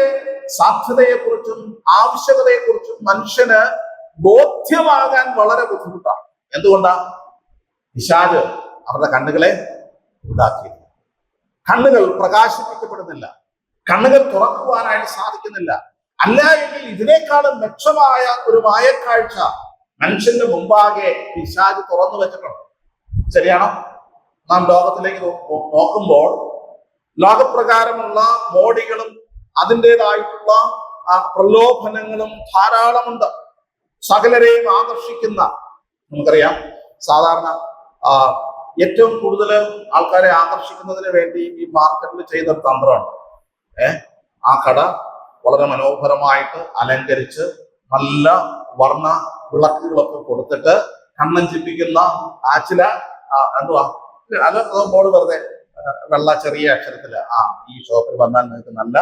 സാധ്യതയെക്കുറിച്ചും ആവശ്യകതയെക്കുറിച്ചും മനുഷ്യന് ബോധ്യമാകാൻ വളരെ ബുദ്ധിമുട്ടാണ്. എന്തുകൊണ്ടാ? പിശാച് അവരുടെ കണ്ണുകളെ ഉണ്ടാക്കി. കണ്ണുകൾ പ്രകാശിപ്പിക്കപ്പെടുന്നില്ല, കണ്ണുകൾ തുറക്കുവാനായിട്ട് സാധിക്കുന്നില്ല. അല്ല എങ്കിൽ ഇതിനേക്കാളും മെച്ചമായ ഒരു മായക്കാഴ്ച മനുഷ്യന്റെ മുമ്പാകെ പിശാച് തുറന്നു വെച്ചിട്ടുണ്ട്. ശരിയാണോ? നാം ലോകത്തിലേക്ക് നോക്കുമ്പോൾ ലോകപ്രകാരമുള്ള മോടികളും അതിൻ്റെതായിട്ടുള്ള പ്രലോഭനങ്ങളും ധാരാളമുണ്ട്. സകലരെയും ആകർഷിക്കുന്ന, നമുക്കറിയാം, സാധാരണ ഏറ്റവും കൂടുതൽ ആൾക്കാരെ ആകർഷിക്കുന്നതിന് വേണ്ടി ഈ മാർക്കറ്റിൽ ചെയ്യുന്ന ഒരു തന്ത്രമാണ്. ആ കട വളരെ മനോഹരമായിട്ട് അലങ്കരിച്ച് നല്ല വർണ്ണ വിളക്കുകളൊക്കെ കൊടുത്തിട്ട് കണ്ണഞ്ചിപ്പിക്കുന്ന ചില എന്തുവാ അത് ബോർഡ് വെറുതെ വെള്ള ചെറിയ അക്ഷരത്തില് ഈ ഷോപ്പിൽ വന്നാൽ നിങ്ങൾക്ക് നല്ല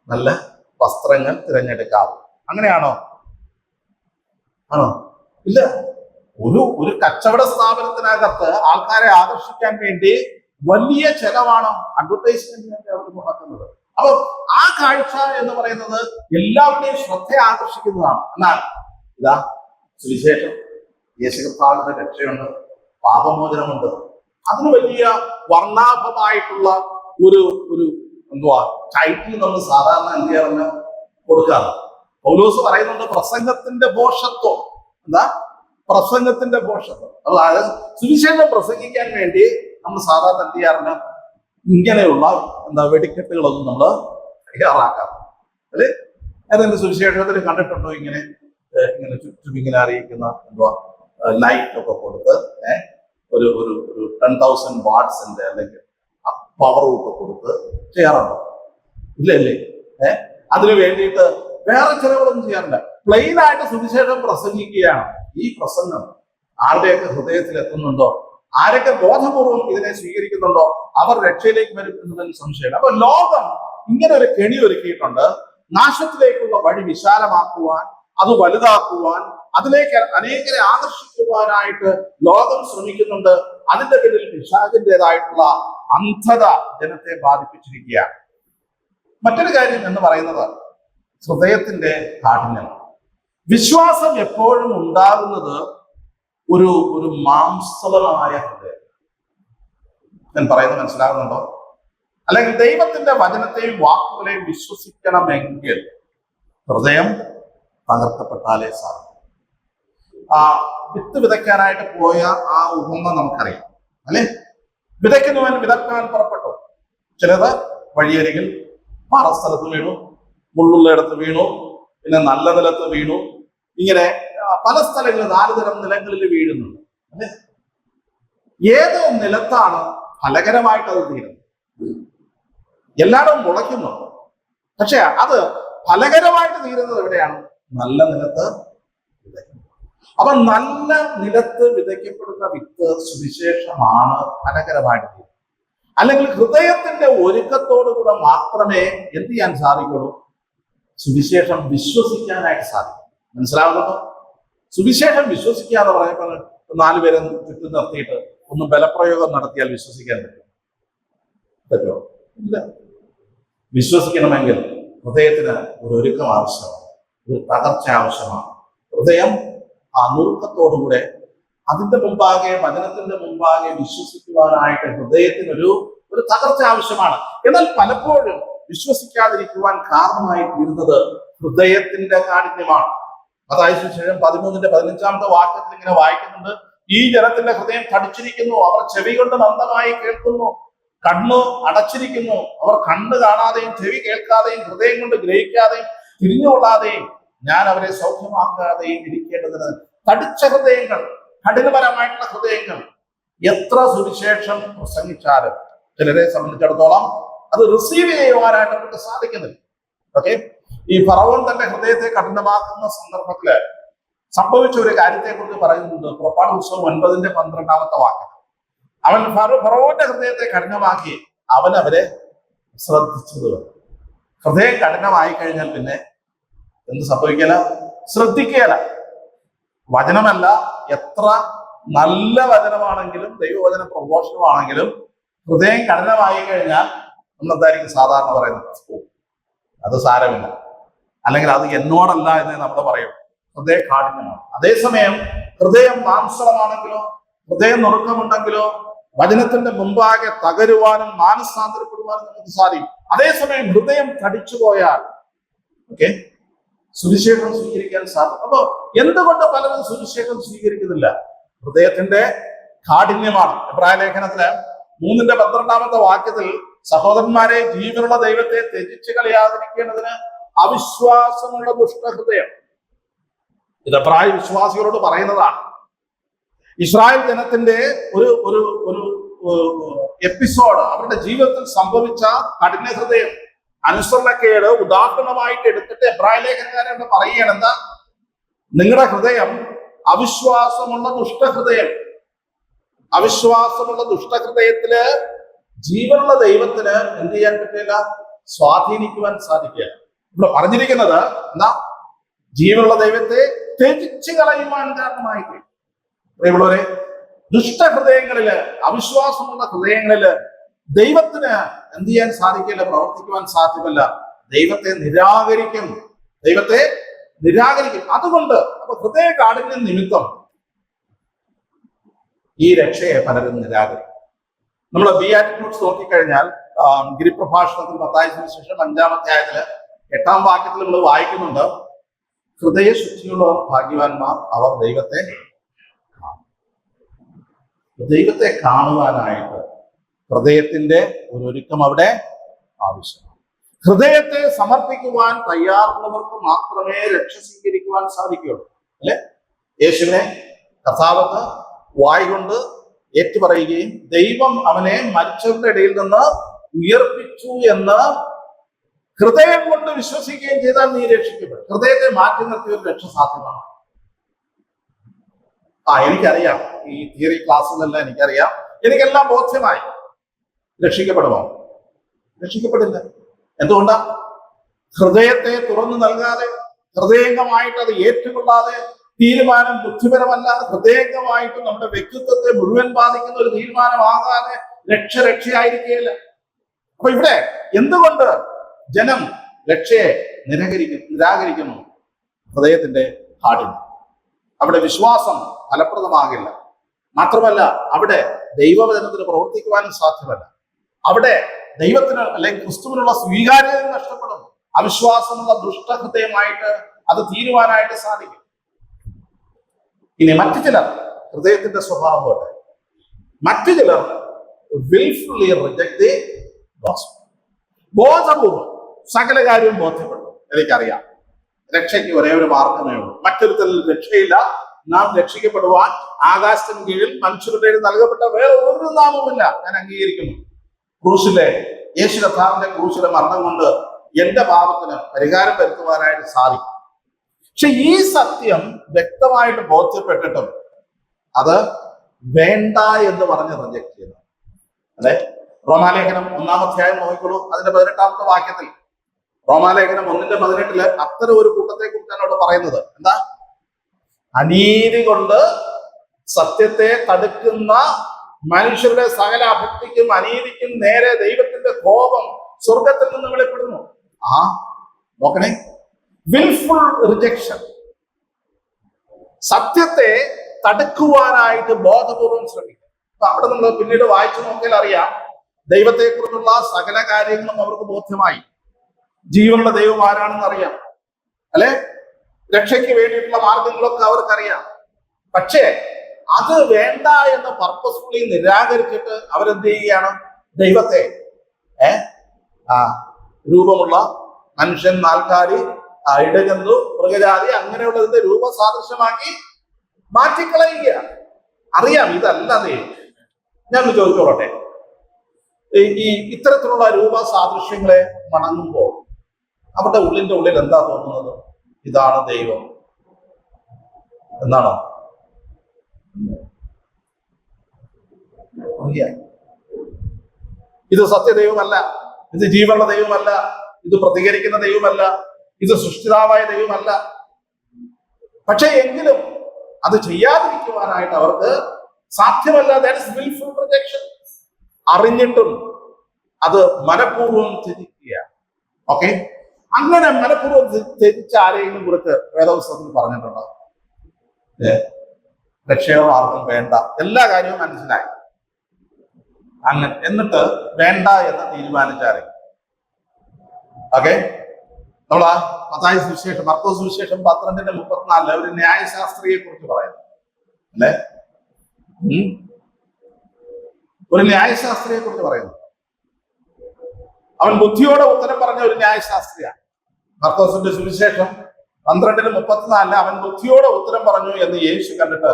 നല്ല വസ്ത്രങ്ങൾ തിരഞ്ഞെടുക്കാം. അങ്ങനെയാണോ? ആണോ? ഇല്ല. ഒരു കച്ചവട സ്ഥാപനത്തിനകത്ത് ആൾക്കാരെ ആകർഷിക്കാൻ വേണ്ടി വലിയ ചെലവാണ് അഡ്വർടൈസ്മെന്റിനൊക്കെ അവർ മുടക്കുന്നത്. അപ്പൊ ആ കാഴ്ച എന്ന് പറയുന്നത് എല്ലാവരുടെയും ശ്രദ്ധ ആകർഷിക്കുന്നതാണ്. എന്നാൽ ഇതാ സുവിശേഷം, യേശുക്രിസ്തുവിന്റെ രക്ഷയുണ്ട്, പാപമോചനമുണ്ട്, അതിന് വലിയ വർണ്ണാഭമായിട്ടുള്ള ഒരു എന്തുവാ ടൈറ്റിൽ നമ്മൾ സാധാരണ എന്ത് ചെയ്യാറില്ല, കൊടുക്കാറ്. പൗലോസ് പറയുന്നുണ്ട് പ്രസംഗത്തിന്റെ ഭോഷത്വം. എന്താ പ്രസംഗത്തിന്റെ ഭോഷത്വം? അതായത് സുവിശേഷം പ്രസംഗിക്കാൻ വേണ്ടി നമ്മൾ സാധാരണ എന്ത് ചെയ്യാറില്ല, ഇങ്ങനെയുള്ള വെടിക്കെട്ടുകളൊന്നും നമ്മൾ തയ്യാറാക്കാറ് അല്ലെ? ഏതെങ്കിലും സുവിശേഷത്തിൽ കണ്ടിട്ടുണ്ടോ ഇങ്ങനെ ചുറ്റും ഇങ്ങനെ അറിയിക്കുന്ന എന്തുവാ ലൈറ്റ് ഒക്കെ കൊടുത്ത് ഒരു 10,000 വാട്ട്സിന്റെ അല്ലെങ്കിൽ പവറും ഒക്കെ കൊടുത്ത് ചെയ്യാറുണ്ടോ? ഇല്ലല്ലേ? അതിനു വേണ്ടിയിട്ട് വേറെ ചിലവുകളൊന്നും ചെയ്യാറില്ല. പ്ലെയിൻ ആയിട്ട് സുവിശേഷം പ്രസംഗിക്കുകയാണ്. ഈ പ്രസംഗം ആരുടെയൊക്കെ ഹൃദയത്തിൽ എത്തുന്നുണ്ടോ, ആരൊക്കെ ബോധപൂർവം ഇതിനെ സ്വീകരിക്കുന്നുണ്ടോ, അവർ രക്ഷയിലേക്ക് വരും എന്നതിന് സംശയമില്ല. അപ്പൊ ലോകം ഇങ്ങനെ ഒരു കെണി ഒരുക്കിയിട്ടുണ്ട്. നാശത്തിലേക്കുള്ള വഴി വിശാലമാക്കുവാൻ, അത് വലുതാക്കുവാൻ, അതിലേക്ക് അനേകരെ ആകർഷിക്കുവാനായിട്ട് ലോകം ശ്രമിക്കുന്നുണ്ട്. അതിന്റെ പിന്നിൽ പിശാചിന്റേതായിട്ടുള്ള അന്ധത ജനത്തെ ബാധിപ്പിച്ചിരിക്കുകയാണ്. മറ്റൊരു കാര്യം എന്ന് പറയുന്നത് ഹൃദയത്തിന്റെ കാഠിന്യം. വിശ്വാസം എപ്പോഴും ഉണ്ടാകുന്നത് ഒരു മാംസളമായ ഹൃദയം. ഞാൻ പറയുന്നത് മനസ്സിലാകുന്നുണ്ടോ? അല്ലെങ്കിൽ ദൈവത്തിന്റെ വചനത്തെയും വാക്കുകളെയും വിശ്വസിക്കണമെങ്കിൽ ഹൃദയം തകർക്കപ്പെട്ടാലേ സാധിക്കും. വിത്ത് വിതയ്ക്കാനായിട്ട് പോയ ആ ഉപമ നമുക്കറിയാം അല്ലെ? വിതയ്ക്കുന്നവൻ വിതക്കാൻ പുറപ്പെട്ടു. ചിലത് വഴിയരികിൽ പാറസ്ഥലത്ത് വീണു, മുള്ളുള്ളയിടത്ത് വീണു, പിന്നെ നല്ല നിലത്ത് വീണു. ഇങ്ങനെ പല സ്ഥലങ്ങളിൽ 4 തരം നിലങ്ങളിൽ വീഴുന്നുണ്ട് അല്ലെ? ഏത് നിലത്താണ് ഫലകരമായിട്ട് അത് തീരുന്നത്? എല്ലായിടവും മുളയ്ക്കുന്നുണ്ട്, പക്ഷെ അത് ഫലകരമായിട്ട് തീരുന്നത് എവിടെയാണ്? നല്ല നിലത്ത് വിതയ്ക്കുന്നത്. അപ്പൊ നല്ല നിലത്ത് വിതയ്ക്കപ്പെടുന്ന വിത്ത് സുവിശേഷമാണ് ഫലകരമായിട്ട് തീരുന്നത്. അല്ലെങ്കിൽ ഹൃദയത്തിന്റെ ഒരുക്കത്തോടുകൂടെ മാത്രമേ എന്ത് ചെയ്യാൻ സാധിക്കുള്ളൂ? സുവിശേഷം വിശ്വസിക്കാനായിട്ട് സാധിക്കും. മനസ്സിലാവുന്നുണ്ടോ? സുവിശേഷം വിശ്വസിക്കുക എന്ന് പറയുമ്പോൾ 4 പേരെ ചുറ്റും നിർത്തിയിട്ട് ഒന്ന് ബലപ്രയോഗം നടത്തിയാൽ വിശ്വസിക്കാൻ പറ്റുമോ? ഇല്ല. വിശ്വസിക്കണമെങ്കിൽ ഹൃദയത്തിന് ഒരു ഒരുക്കം ആവശ്യമാണ്, ഒരു തകർച്ച ആവശ്യമാണ്. ഹൃദയം ആ നുറുക്കത്തോടുകൂടെ അതിന്റെ മുമ്പാകെ, വചനത്തിന്റെ മുമ്പാകെ വിശ്വസിക്കുവാനായിട്ട് ഹൃദയത്തിനൊരു തകർച്ച ആവശ്യമാണ്. എന്നാൽ പലപ്പോഴും വിശ്വസിക്കാതിരിക്കുവാൻ കാരണമായി തീരുന്നത് ഹൃദയത്തിന്റെ കാഠിന്യമാണ്. അതായത് സുവിശേഷം 13-15 വാക്യത്തിൽ ഇങ്ങനെ വായിക്കുന്നുണ്ട്, ഈ ജനത്തിന്റെ ഹൃദയം തടിച്ചിരിക്കുന്നു, അവർ ചെവി കൊണ്ട് മന്ദമായി കേൾക്കുന്നു, കണ്ണ് അടച്ചിരിക്കുന്നു, അവർ കണ്ണ് കാണാതെയും ചെവി കേൾക്കാതെയും ഹൃദയം കൊണ്ട് ഗ്രഹിക്കാതെയും തിരിഞ്ഞുകൊള്ളാതെയും ഞാൻ അവരെ സൗഖ്യമാക്കാതെയും ഇരിക്കേണ്ടതിന് തടിച്ച ഹൃദയങ്ങൾ, കഠിനപരമായിട്ടുള്ള ഹൃദയങ്ങൾ. എത്ര സുവിശേഷം പ്രസംഗിച്ചാലും ചിലരെ സംബന്ധിച്ചിടത്തോളം അത് റിസീവ് ചെയ്യുവാനായിട്ട് നമുക്ക് സാധിക്കുന്നില്ല. ഓക്കെ, ഈ ഫറവോൻ തന്റെ ഹൃദയത്തെ കഠിനമാക്കുന്ന സന്ദർഭത്തില് സംഭവിച്ച ഒരു കാര്യത്തെ കുറിച്ച് പറയുന്നുണ്ട്. പുറപ്പാട് പുസ്തകം 9-12 വാക്യം. അവൻ ഫറവോന്റെ ഹൃദയത്തെ കഠിനമാക്കി അവൻ അവരെ ശ്രദ്ധിച്ചത്. ഹൃദയം കഠിനമായി കഴിഞ്ഞാൽ പിന്നെ എന്ത് സംഭവിക്കല? ശ്രദ്ധിക്കല. വചനമല്ല, എത്ര നല്ല വചനമാണെങ്കിലും ദൈവവചന പ്രഘോഷണമാണെങ്കിലും ഹൃദയം കഠിനമായി കഴിഞ്ഞാൽ നമ്മളെന്തായിരിക്കും സാധാരണ പറയുന്നത്? അത് സാരമില്ല, അല്ലെങ്കിൽ അത് എന്നോടല്ല എന്ന് നമ്മൾ പറയും. ഹൃദയ കാഠിന്യമാണ്. അതേസമയം ഹൃദയം മാംസളമാണെങ്കിലോ, ഹൃദയം നുറുക്കമുണ്ടെങ്കിലോ വചനത്തിന്റെ മുമ്പാകെ തകരുവാനും മാനസാന്തരപ്പെടുവാനും നമുക്ക് സാധിക്കും. അതേസമയം ഹൃദയം തടിച്ചുപോയാൽ സുവിശേഷം സ്വീകരിക്കാൻ സാധിക്കും. അപ്പൊ എന്തുകൊണ്ട് പലരും സുവിശേഷം സ്വീകരിക്കുന്നില്ല? ഹൃദയത്തിന്റെ കാഠിന്യമാണ്. എബ്രായ ലേഖനത്തില് 3-12 വാക്യത്തിൽ സഹോദരന്മാരെ, ജീവനുള്ള ദൈവത്തെ ത്യജിച്ച് കളയാതിരിക്കേണ്ടതിന് അവിശ്വാസമുള്ള ദുഷ്ടഹൃദയം, ഇത് എബ്രായ വിശ്വാസികളോട് പറയുന്നതാണ്. ഇസ്രായേൽ ജനത്തിന്റെ ഒരു ഒരു ഒരു എപ്പിസോഡ്, അവരുടെ ജീവിതത്തിൽ സംഭവിച്ച കഠിന ഹൃദയം, അനുസരണക്കേട് ഉദാഹരണമായിട്ട് എടുത്തിട്ട് എബ്രായ ലേഖനകാരൻ പറയുകയാണ്, എന്താ? നിങ്ങളുടെ ഹൃദയം അവിശ്വാസമുള്ള ദുഷ്ടഹൃദയം. അവിശ്വാസമുള്ള ദുഷ്ടഹൃദയത്തില് ജീവനുള്ള ദൈവത്തിന് എന്ത് ചെയ്യാൻ പറ്റില്ല? സ്വാധീനിക്കുവാൻ സാധിക്കുക. ഇവിടെ പറഞ്ഞിരിക്കുന്നത് എന്താ? ജീവനുള്ള ദൈവത്തെ ത്യജിച്ചു കളയുവാൻ കാരണമായിട്ട്. പ്രിയമുള്ളവരെ, ദുഷ്ടഹൃദയങ്ങളില്, അവിശ്വാസമുള്ള ഹൃദയങ്ങളില് ദൈവത്തിന് എന്ത് ചെയ്യാൻ സാധിക്കില്ല? പ്രവർത്തിക്കുവാൻ സാധ്യമല്ല. ദൈവത്തെ നിരാകരിക്കും. ദൈവത്തെ നിരാകരിക്കും. അതുകൊണ്ട് അപ്പൊ ഹൃദയ കാഠിന്യം നിമിത്തം ഈ രക്ഷയെ പലരും നിരാകരിക്കും. നമ്മൾ ബിയാറ്റിറ്റ്യൂഡ്സ് നോക്കിക്കഴിഞ്ഞാൽ ഗിരിപ്രഭാഷണത്തിൽ മത്തായി സുവിശേഷം 5-ാം അധ്യായത്തില് 8-ാം വാക്യത്തിൽ നമ്മൾ വായിക്കുന്നുണ്ട്, ഹൃദയശുദ്ധിയുള്ളവർ ഭാഗ്യവാന്മാർ, അവർ ദൈവത്തെ കാണുവാനായിട്ട് ഹൃദയത്തിന്റെ ഒരു ഒരുക്കം അവിടെ ആവശ്യമാണ്. ഹൃദയത്തെ സമർപ്പിക്കുവാൻ തയ്യാറുള്ളവർക്ക് മാത്രമേ രക്ഷ സ്വീകരിക്കുവാൻ സാധിക്കുകയുള്ളൂ. അല്ലെ? യേശുവിനെ കർത്താവെന്ന് വായ്കൊണ്ട് ഏറ്റുപറയുകയും ദൈവം അവനെ മരിച്ചവരുടെ ഇടയിൽ നിന്ന് ഉയർപ്പിച്ചു എന്ന് ഹൃദയം കൊണ്ട് വിശ്വസിക്കുകയും ചെയ്താൽ നീ രക്ഷിക്കപ്പെടും. ഹൃദയത്തെ മാറ്റി നിർത്തിയ ഒരു രക്ഷ സാധ്യമാണ്. എനിക്കറിയാം, ഈ തിയറി ക്ലാസ്സിലെല്ലാം എനിക്കറിയാം, എനിക്കെല്ലാം ബോധ്യമായി. രക്ഷിക്കപ്പെടുമോ? രക്ഷിക്കപ്പെടില്ല. എന്തുകൊണ്ടാ? ഹൃദയത്തെ തുറന്നു നൽകാതെ, ഹൃദയംഗമായിട്ട് അത് ഏറ്റുകൊള്ളാതെ, തീരുമാനം ബുദ്ധിപരമല്ല, ഹൃദയംഗമായിട്ട് നമ്മുടെ വ്യക്തിത്വത്തെ മുഴുവൻ ബാധിക്കുന്ന ഒരു തീരുമാനമാകാതെ രക്ഷയായിരിക്കുകയില്ല. അപ്പൊ ഇവിടെ എന്തുകൊണ്ട് ജനം രക്ഷയെ നിരാകരിക്കുന്നു? ഹൃദയത്തിന്റെ കാഠിന്യം. അവിടെ വിശ്വാസം ഫലപ്രദമാകില്ല. മാത്രമല്ല, അവിടെ ദൈവവചനത്തിന് പ്രവർത്തിക്കുവാനും സാധ്യമല്ല. അവിടെ ദൈവത്തിന് അല്ലെങ്കിൽ ക്രിസ്തുവിനുള്ള സ്വീകാര്യത നഷ്ടപ്പെടും. അവിശ്വാസമുള്ള ദുഷ്ടഹൃദയമായിട്ട് അത് തീരുവാനായിട്ട് സാധിക്കും. ഇനി മറ്റു ചിലർ, ഹൃദയത്തിന്റെ സ്വഭാവം പോലെ മറ്റു ചിലർ വിൽഫുള്ളി റിജക്ട് ദി ഗോസ്പൽ. ബോധപൂർവം സകല കാര്യവും ബോധ്യപ്പെട്ടു, എനിക്കറിയാം രക്ഷയ്ക്ക് ഒരേ ഒരു മാർഗമേ ഉള്ളൂ, മറ്റൊരുത്തരിൽ രക്ഷയില്ല, നാം രക്ഷിക്കപ്പെടുവാൻ ആകാശത്തിന് കീഴിൽ മനുഷ്യരുടെ നൽകപ്പെട്ട വേറെ ഒരു നാമവുമില്ല, ഞാൻ അംഗീകരിക്കുന്നു. ക്രൂശിലെ യേശു കർത്താവിന്റെ ക്രൂശിലെ മരണം കൊണ്ട് എന്റെ പാപത്തിന് പരിഹാരം വരുത്തുവാനായിട്ട് സാധിക്കും. പക്ഷെ ഈ സത്യം വ്യക്തമായിട്ട് ബോധ്യപ്പെട്ടിട്ടും അത് വേണ്ട എന്ന് പറഞ്ഞ് റിജക്ട് ചെയ്യുന്നു. അതെ, റോമാലേഖനം 1-ാം അധ്യായം നോക്കിക്കോളൂ, അതിന്റെ 18-ാമത്തെ വാക്യത്തിൽ, റോമാലേഖനം 1:18 അത്തരം ഒരു കൂട്ടത്തെ കുറിച്ചാണ് അവിടെ പറയുന്നത്. എന്താ? അനീതി കൊണ്ട് സത്യത്തെ തടുക്കുന്ന മനുഷ്യരുടെ സകല അഭക്തിക്കും അനീതിക്കും നേരെ ദൈവത്തിന്റെ കോപം സ്വർഗത്തിൽ നിന്ന് വെളിപ്പെടുന്നു. നോക്കണേ, വിൽഫുൾ റിജക്ഷൻ. സത്യത്തെ തടുക്കുവാനായിട്ട് ബോധപൂർവം ശ്രമിക്കും. അപ്പൊ അവിടെ നമ്മൾ പിന്നീട് വായിച്ചു നോക്കിയാൽ അറിയാം, ദൈവത്തെക്കുറിച്ചുള്ള സകല കാര്യങ്ങളും അവർക്ക് ബോധ്യമായി. ജീവനുള്ള ദൈവം ആരാണെന്ന് അറിയാം, അല്ലെ? രക്ഷയ്ക്ക് വേണ്ടിയിട്ടുള്ള മാർഗങ്ങളൊക്കെ അവർക്കറിയാം. പക്ഷേ അത് വേണ്ട എന്ന് പർപ്പസ്ഫുള്ളി നിരാകരിച്ചിട്ട് അവരെന്ത് ചെയ്യുകയാണ്? ദൈവത്തെ രൂപമുള്ള മനുഷ്യൻ, നാൽക്കാലി, ഇടജന്തു, മൃഗജാതി അങ്ങനെയുള്ളതിന്റെ രൂപസാദൃശ്യമാക്കി മാറ്റിക്കളയുകയാണ്. അറിയാം ഇതല്ല ദൈവം. ഞാൻ ചോദിച്ചോളട്ടെ, ഈ ഇത്തരത്തിലുള്ള രൂപസാദൃശ്യങ്ങളെ വണങ്ങുമ്പോൾ അവരുടെ ഉള്ളിൽ എന്താ തോന്നുന്നത്? ഇതാണ് ദൈവം എന്നാണോ? ഇത് സത്യദൈവമല്ല, ഇത് ജീവനുള്ള ദൈവമല്ല, ഇത് പ്രതികരിക്കുന്ന ദൈവമല്ല, ഇത് സൃഷ്ടിതാവായ ദൈവമല്ല. പക്ഷെ എങ്കിലും അത് ചെയ്യാതിരിക്കുവാനായിട്ട് അവർക്ക് സാധ്യമല്ല. That is wilful rejection. അറിഞ്ഞിട്ടും അത് മനഃപൂർവ്വം ത്യജിക്കുക. ഓക്കെ, അങ്ങനെ മനഃപൂർവ്വം ത്യജിച്ച ആരെയും കുറിച്ച് വേദപുസ്തകത്തിൽ പറഞ്ഞിട്ടുണ്ടോ? രക്ഷയോ മാർഗം വേണ്ട, എല്ലാ കാര്യവും മനസ്സിലായി, അങ്ങനെ എന്നിട്ട് വേണ്ട എന്ന് തീരുമാനിച്ചാരെ. ഓക്കെ, നമ്മൾ മത്തായി സുവിശേഷം, മർക്കോസ് സുവിശേഷം 12:34 ഒരു ന്യായശാസ്ത്രിയെ കുറിച്ച് പറയുന്നു, അല്ലെ? ഒരു ന്യായശാസ്ത്രിയെ കുറിച്ച് പറയുന്നു. അവൻ ബുദ്ധിയോടെ ഉത്തരം പറഞ്ഞ ഒരു ന്യായശാസ്ത്രിയാണ്. മർക്കോസിന്റെ സുവിശേഷം 12:34 അവൻ ബുദ്ധിയോടെ ഉത്തരം പറഞ്ഞു എന്ന് യേശു കണ്ടിട്ട്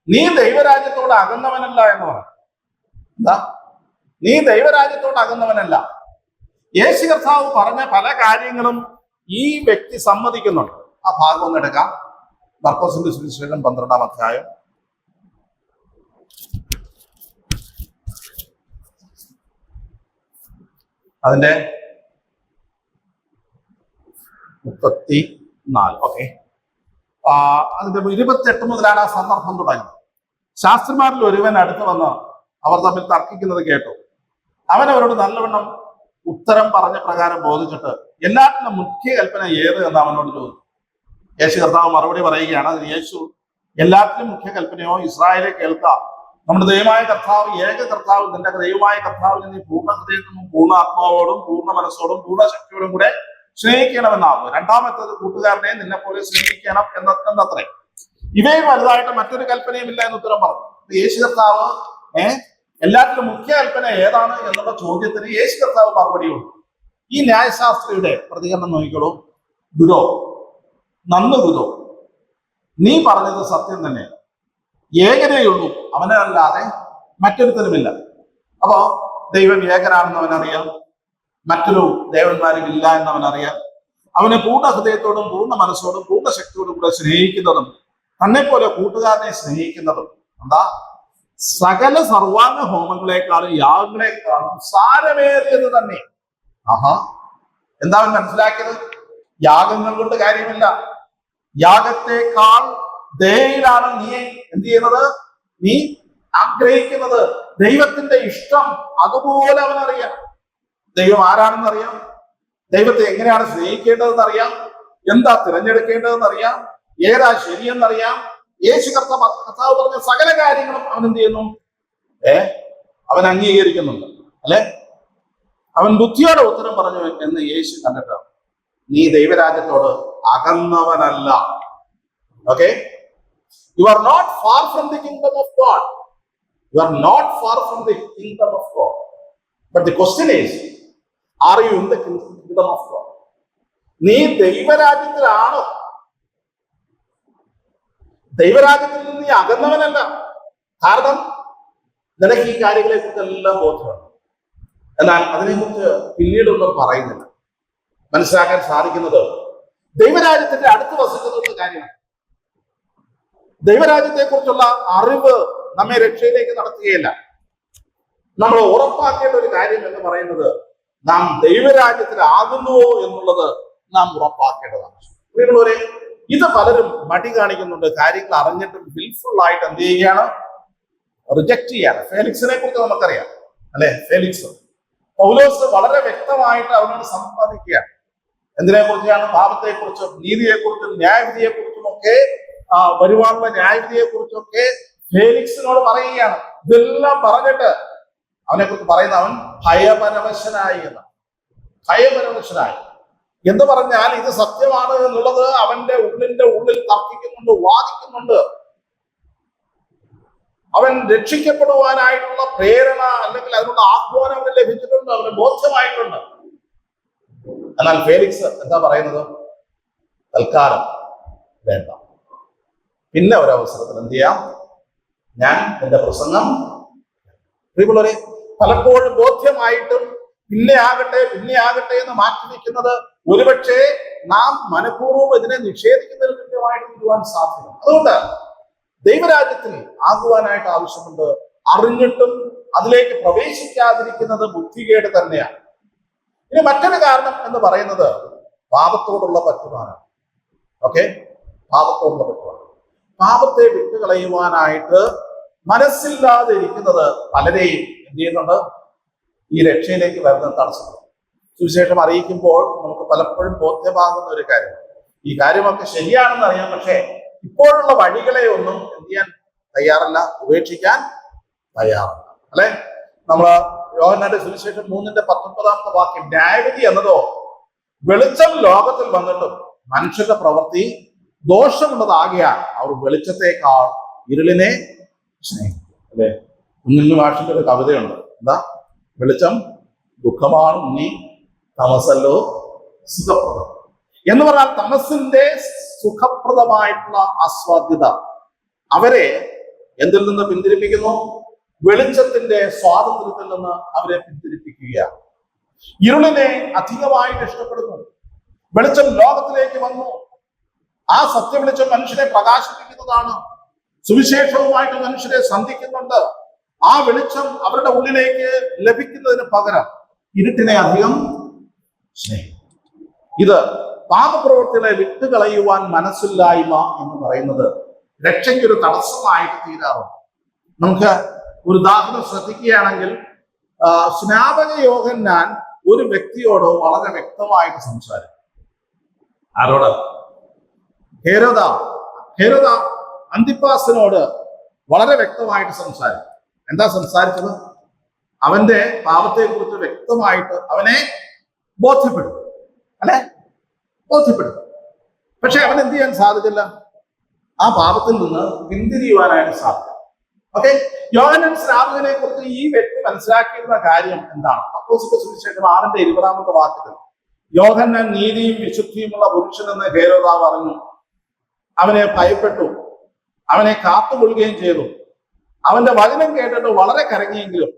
നീ ദൈവരാജ്യത്തോട് അകന്നവനല്ല എന്ന് പറഞ്ഞു. എന്താ? നീ ദൈവരാജ്യത്തോട് അകന്നവനല്ല. യേശു കർത്താവ് പറഞ്ഞ പല കാര്യങ്ങളും ഈ വ്യക്തി സമ്മതിക്കുന്നുണ്ട്. ആ ഭാഗം ഒന്ന് എടുക്കാം. മർക്കോസിന്റെ സുവിശേഷം 12-ാം അധ്യായം. അതിന്റെ 34. ഓക്കെ, അതിന്റെ 28 മുതലാണ് ആ സന്ദർഭം തുടങ്ങുന്നത്. ശാസ്ത്രിമാരിൽ ഒരുവൻ അടുത്ത് വന്ന് അവർ തമ്മിൽ തർക്കിക്കുന്നത് കേട്ടു. അവൻ അവരോട് നല്ലവണ്ണം ഉത്തരം പറഞ്ഞ പ്രകാരം ബോധിച്ചിട്ട് എല്ലാത്തിനും മുഖ്യ കൽപ്പന ഏത് എന്ന് അവനോട് ചോദിച്ചു. യേശു കർത്താവ് മറുപടി പറയുകയാണ്. അതിന് യേശു, എല്ലാത്തിനും മുഖ്യ കൽപ്പനയോ ഇസ്രായേലെ കേൾക്കാം, നമ്മുടെ ദൈവമായ കർത്താവ് ഏക കർത്താവ്, നിന്റെ ദൈവമായ കർത്താവിനെ നീ പൂർണ്ണ ഹൃദയത്തിനും പൂർണ്ണ ആത്മാവോടും പൂർണ്ണ മനസ്സോടും പൂർണ്ണ ശക്തിയോടും കൂടെ സ്നേഹിക്കണമെന്നാകുന്നു. രണ്ടാമത്തേത് കൂട്ടുകാരനെ നിന്നെ പോലെ സ്നേഹിക്കണം എന്നത്രേ. ഇവയും വലുതായിട്ട് മറ്റൊരു കൽപ്പനയും ഇല്ല എന്ന് ഉത്തരം പറഞ്ഞു. യേശു കർത്താവ് എല്ലാത്തിലും മുഖ്യ കൽപ്പന ഏതാണ് എന്നുള്ള ചോദ്യത്തിന് യേശു കർത്താവ് മറുപടിയുണ്ട്. ഈ ന്യായശാസ്ത്രിയുടെ പ്രതികരണം നോക്കിക്കോളൂ. ഗുരു, നന്ന് ഗുരു, നീ പറഞ്ഞത് സത്യം തന്നെ. ഏകനേയുള്ളൂ, അവനല്ലാതെ മറ്റൊരുത്തരുമില്ല. അപ്പോ ദൈവം ഏകനാണെന്ന് അവനറിയാം, മറ്റൊരു ദേവന്മാരും ഇല്ല എന്നവനറിയാം. അവനെ പൂർണ്ണ ഹൃദയത്തോടും പൂർണ്ണ മനസ്സോടും പൂർണ്ണ ശക്തിയോടും കൂടെ സ്നേഹിക്കുന്നതും തന്നെ പോലെ കൂട്ടുകാരനെ സ്നേഹിക്കുന്നതും എന്താ? സകല സർവാംഗ ഹോമങ്ങളെക്കാളും യാഗങ്ങളെക്കാളും സാരമേറിയത് തന്നെ. ആഹാ, എന്താ അവൻ മനസ്സിലാക്കിയത്? യാഗങ്ങൾ കൊണ്ട് കാര്യമില്ല. യാഗത്തെക്കാൾ ദയയിലാണ് നീ എന്ത് ചെയ്യുന്നത്? നീ ആഗ്രഹിക്കുന്നത്. ദൈവത്തിന്റെ ഇഷ്ടം അതുപോലെ അവനറിയാം. ദൈവം ആരാണെന്ന് അറിയാം, ദൈവത്തെ എങ്ങനെയാണ് സ്നേഹിക്കേണ്ടതെന്ന് അറിയാം, എന്താ തിരഞ്ഞെടുക്കേണ്ടതെന്ന് അറിയാം, ഏതാ ശരിയെന്നറിയാം. യേശു കർത്താവ് പറഞ്ഞ സകല കാര്യങ്ങളും അവൻ എന്ത് ചെയ്യുന്നു? അവൻ അംഗീകരിക്കുന്നുണ്ട്, അല്ലെ? അവൻ ബുദ്ധിയോടെ ഉത്തരം പറഞ്ഞു എന്ന് യേശു കണ്ടിട്ട്, നീ ദൈവരാജ്യത്തോട് അകന്നവനല്ല. Okay, you are not far from the kingdom of God. You are not far from the kingdom of God. But the question is, are you in the kingdom of God? നീ ദൈവരാജ്യത്തിലാണോ? ദൈവരാജ്യത്തിൽ നിന്ന് നീ അകന്നവനല്ല. കാരണം നിനക്ക് ഈ കാര്യങ്ങളെ കുറിച്ചെല്ലാം ബോധമാണ്. എന്നാൽ അതിനെക്കുറിച്ച് പിന്നീടൊന്നും പറയുന്നില്ല. മനസ്സിലാക്കാൻ സാധിക്കുന്നത് ദൈവരാജ്യത്തിന്റെ അടുത്ത് വസിക്കുന്ന കാര്യമാണ്. ദൈവരാജ്യത്തെ കുറിച്ചുള്ള അറിവ് നമ്മെ രക്ഷയിലേക്ക് നടത്തുകയില്ല. നമ്മൾ ഉറപ്പാക്കേണ്ട ഒരു കാര്യം എന്ന് പറയുന്നത്, നാം ദൈവരാജ്യത്തിലാകുന്നുവോ എന്നുള്ളത് നാം ഉറപ്പാക്കേണ്ടതാണ്. പ്രിയമുള്ളവരെ, ഇത് പലരും മടി കാണിക്കുന്നുണ്ട്. കാര്യങ്ങൾ അറിഞ്ഞിട്ടും വിൽഫുൾ ആയിട്ട് എന്ത് ചെയ്യുകയാണ്? റിജക്ട് ചെയ്യാണ്. ഫേലിക്സിനെ കുറിച്ച് നമുക്കറിയാം, അല്ലെ? ഫേലിക്സ്, പൗലോസ് വളരെ വ്യക്തമായിട്ട് അവനോട് സംവാദിക്കുകയാണ്. എന്തിനെ കുറിച്ചാണ്? പാപത്തെക്കുറിച്ചും നീതിയെക്കുറിച്ചും ന്യായവിധിയെക്കുറിച്ചും ഒക്കെ, വരുവാനുള്ള ന്യായവിധിയെക്കുറിച്ചൊക്കെ ഫേലിക്സിനോട് പറയുകയാണ്. ഇതെല്ലാം പറഞ്ഞിട്ട് അവനെ കുറിച്ച് പറയുന്ന, അവൻ ഭയപരവശനായി എന്ന്. ഭയപരവശനായി എന്ന് പറഞ്ഞാൽ ഇത് സത്യമാണ് എന്നുള്ളത് അവന്റെ ഉള്ളിൽ തർക്കിക്കുന്നുണ്ട്, വാദിക്കുന്നുണ്ട്. അവൻ രക്ഷിക്കപ്പെടുവാനായിട്ടുള്ള പ്രേരണ അല്ലെങ്കിൽ അതിനുള്ള ആഹ്വാനം അവന് ലഭിച്ചിട്ടുണ്ട്, അവന് ബോധ്യമായിട്ടുണ്ട്. എന്നാൽ ഫേലിക്സ് എന്താ പറയുന്നത്? തൽക്കാലം വേണ്ട, പിന്നെ ഒരവസരത്തിൽ എന്ത് ചെയ്യാം, ഞാൻ എന്റെ പ്രസംഗം. പ്രിയമുള്ളവരെ, പലപ്പോഴും ബോധ്യമായിട്ടും പിന്നെ ആകട്ടെ എന്ന് മാറ്റി വയ്ക്കുന്നത് ഒരുപക്ഷെ നാം മനഃപൂർവ്വം ഇതിനെ നിഷേധിക്കുന്നതിന് തുല്യമായിട്ട് തീരുവാൻ സാധ്യത. അതുകൊണ്ട് ദൈവരാജ്യത്തിൽ ആകുവാനായിട്ട് ആവശ്യമുണ്ട്. അറിഞ്ഞിട്ടും അതിലേക്ക് പ്രവേശിക്കാതിരിക്കുന്നത് ബുദ്ധികേട് തന്നെയാണ്. ഇനി മറ്റൊരു കാരണം എന്ന് പറയുന്നത് പാപത്തോടുള്ള പറ്റുമാനം. ഓക്കെ, പാപത്തോടുള്ള പറ്റുമാനം. പാപത്തെ വിട്ടുകളയുവാനായിട്ട് മനസ്സില്ലാതെ ഇരിക്കുന്നത് പലരെയും എന്ത് ചെയ്യുന്നുണ്ട്? ഈ രക്ഷയിലേക്ക് വരുന്നത് തടസ്സപ്പെടും. സുവിശേഷം അറിയിക്കുമ്പോൾ നമുക്ക് പലപ്പോഴും ബോധ്യമാകുന്ന ഒരു കാര്യം, ഈ കാര്യമൊക്കെ ശരിയാണെന്ന് അറിയാം, പക്ഷേ ഇപ്പോഴുള്ള വഴികളെ ഒന്നും എന്ത് ചെയ്യാൻ തയ്യാറല്ല, ഉപേക്ഷിക്കാൻ തയ്യാറല്ല, അല്ലെ? നമ്മള് യോഹന്നാന്റെ സുവിശേഷം 3:19 വാക്യം, ന്യായവിധി എന്നതോ വെളിച്ചം ലോകത്തിൽ വന്നിട്ടും മനുഷ്യന്റെ പ്രവൃത്തി ദോഷമുള്ളതാകിയാൽ അവർ വെളിച്ചത്തെക്കാൾ ഇരുളിനെ സ്നേഹിക്കും, അല്ലെ? കുഞ്ഞുണ്ണി മാഷിന്റെ ഒരു കവിതയുണ്ട്. എന്താ? വെളിച്ചം ദുഃഖമാണ് ഉണ്ണി, തമസല്ലോ സുഖപ്രദം എന്ന് പറഞ്ഞാൽ തമസിന്റെ സുഖപ്രദമായിട്ടുള്ള ആസ്വാദ്യത അവരെ എന്തിൽ നിന്ന് പിന്തിരിപ്പിക്കുന്നു? വെളിച്ചത്തിന്റെ സ്വാതന്ത്ര്യത്തിൽ നിന്ന് അവരെ പിന്തിരിപ്പിക്കുകയാണ്. ഇരുളിനെ അധികമായിട്ട് ഇഷ്ടപ്പെടുന്നു. വെളിച്ചം ലോകത്തിലേക്ക് വന്നു. ആ സത്യവെളിച്ചം മനുഷ്യനെ പ്രകാശിപ്പിക്കുന്നതാണ്. സുവിശേഷവുമായിട്ട് മനുഷ്യരെ സന്ധിക്കുന്നുണ്ട്. ആ വെളിച്ചം അവരുടെ ഉള്ളിലേക്ക് ലഭിക്കുന്നതിന് പകരം ഇരുട്ടിനെ അധികം സ്നേഹിക്കും. ഇത് പാപപ്രവൃത്തികളെ വിട്ടുകളയുവാൻ മനസ്സില്ലായ്മ എന്ന് പറയുന്നത് രക്ഷയ്ക്കൊരു തടസ്സമായിട്ട് തീരാറുണ്ട്. നമുക്ക് ഒരു ഉദാഹരണം ശ്രദ്ധിക്കുകയാണെങ്കിൽ, സ്നാപക യോഹന്നാൻ ഒരു വ്യക്തിയോട് വളരെ വ്യക്തമായിട്ട് സംസാരിക്കും. ആരോട്? ഹെരോദ അന്തിപ്പാസിനോട് വളരെ വ്യക്തമായിട്ട് സംസാരിക്കും. എന്താ സംസാരിച്ചത്? അവന്റെ പാപത്തെ കുറിച്ച് വ്യക്തമായിട്ട് അവനെ ബോധ്യപ്പെടും, അല്ലെ? ബോധ്യപ്പെടും. പക്ഷെ അവൻ എന്ത് ചെയ്യാൻ സാധിച്ചില്ല? ആ പാപത്തിൽ നിന്ന് പിന്തിരിയുവാനായിട്ട് സാധിക്കും. ഓക്കെ, യോഹന്നാൻ സ്നാപകനെ കുറിച്ച് ഈ വ്യക്തി മനസ്സിലാക്കിയിരുന്ന കാര്യം എന്താണ്? അപ്പോസ്തല സുവിശേഷം 6:20 വാക്യത്തിൽ യോഹന്നാൻ നീതിയും വിശുദ്ധിയുമുള്ള പുരുഷനെന്ന് ഹെരോദാവ് അറിഞ്ഞു. അവനെ ഭയപ്പെട്ടു, അവനെ കാത്തുകൊള്ളുകയും ചെയ്തു. അവന്റെ വചനം കേട്ടിട്ട് വളരെ കരങ്ങിയെങ്കിലും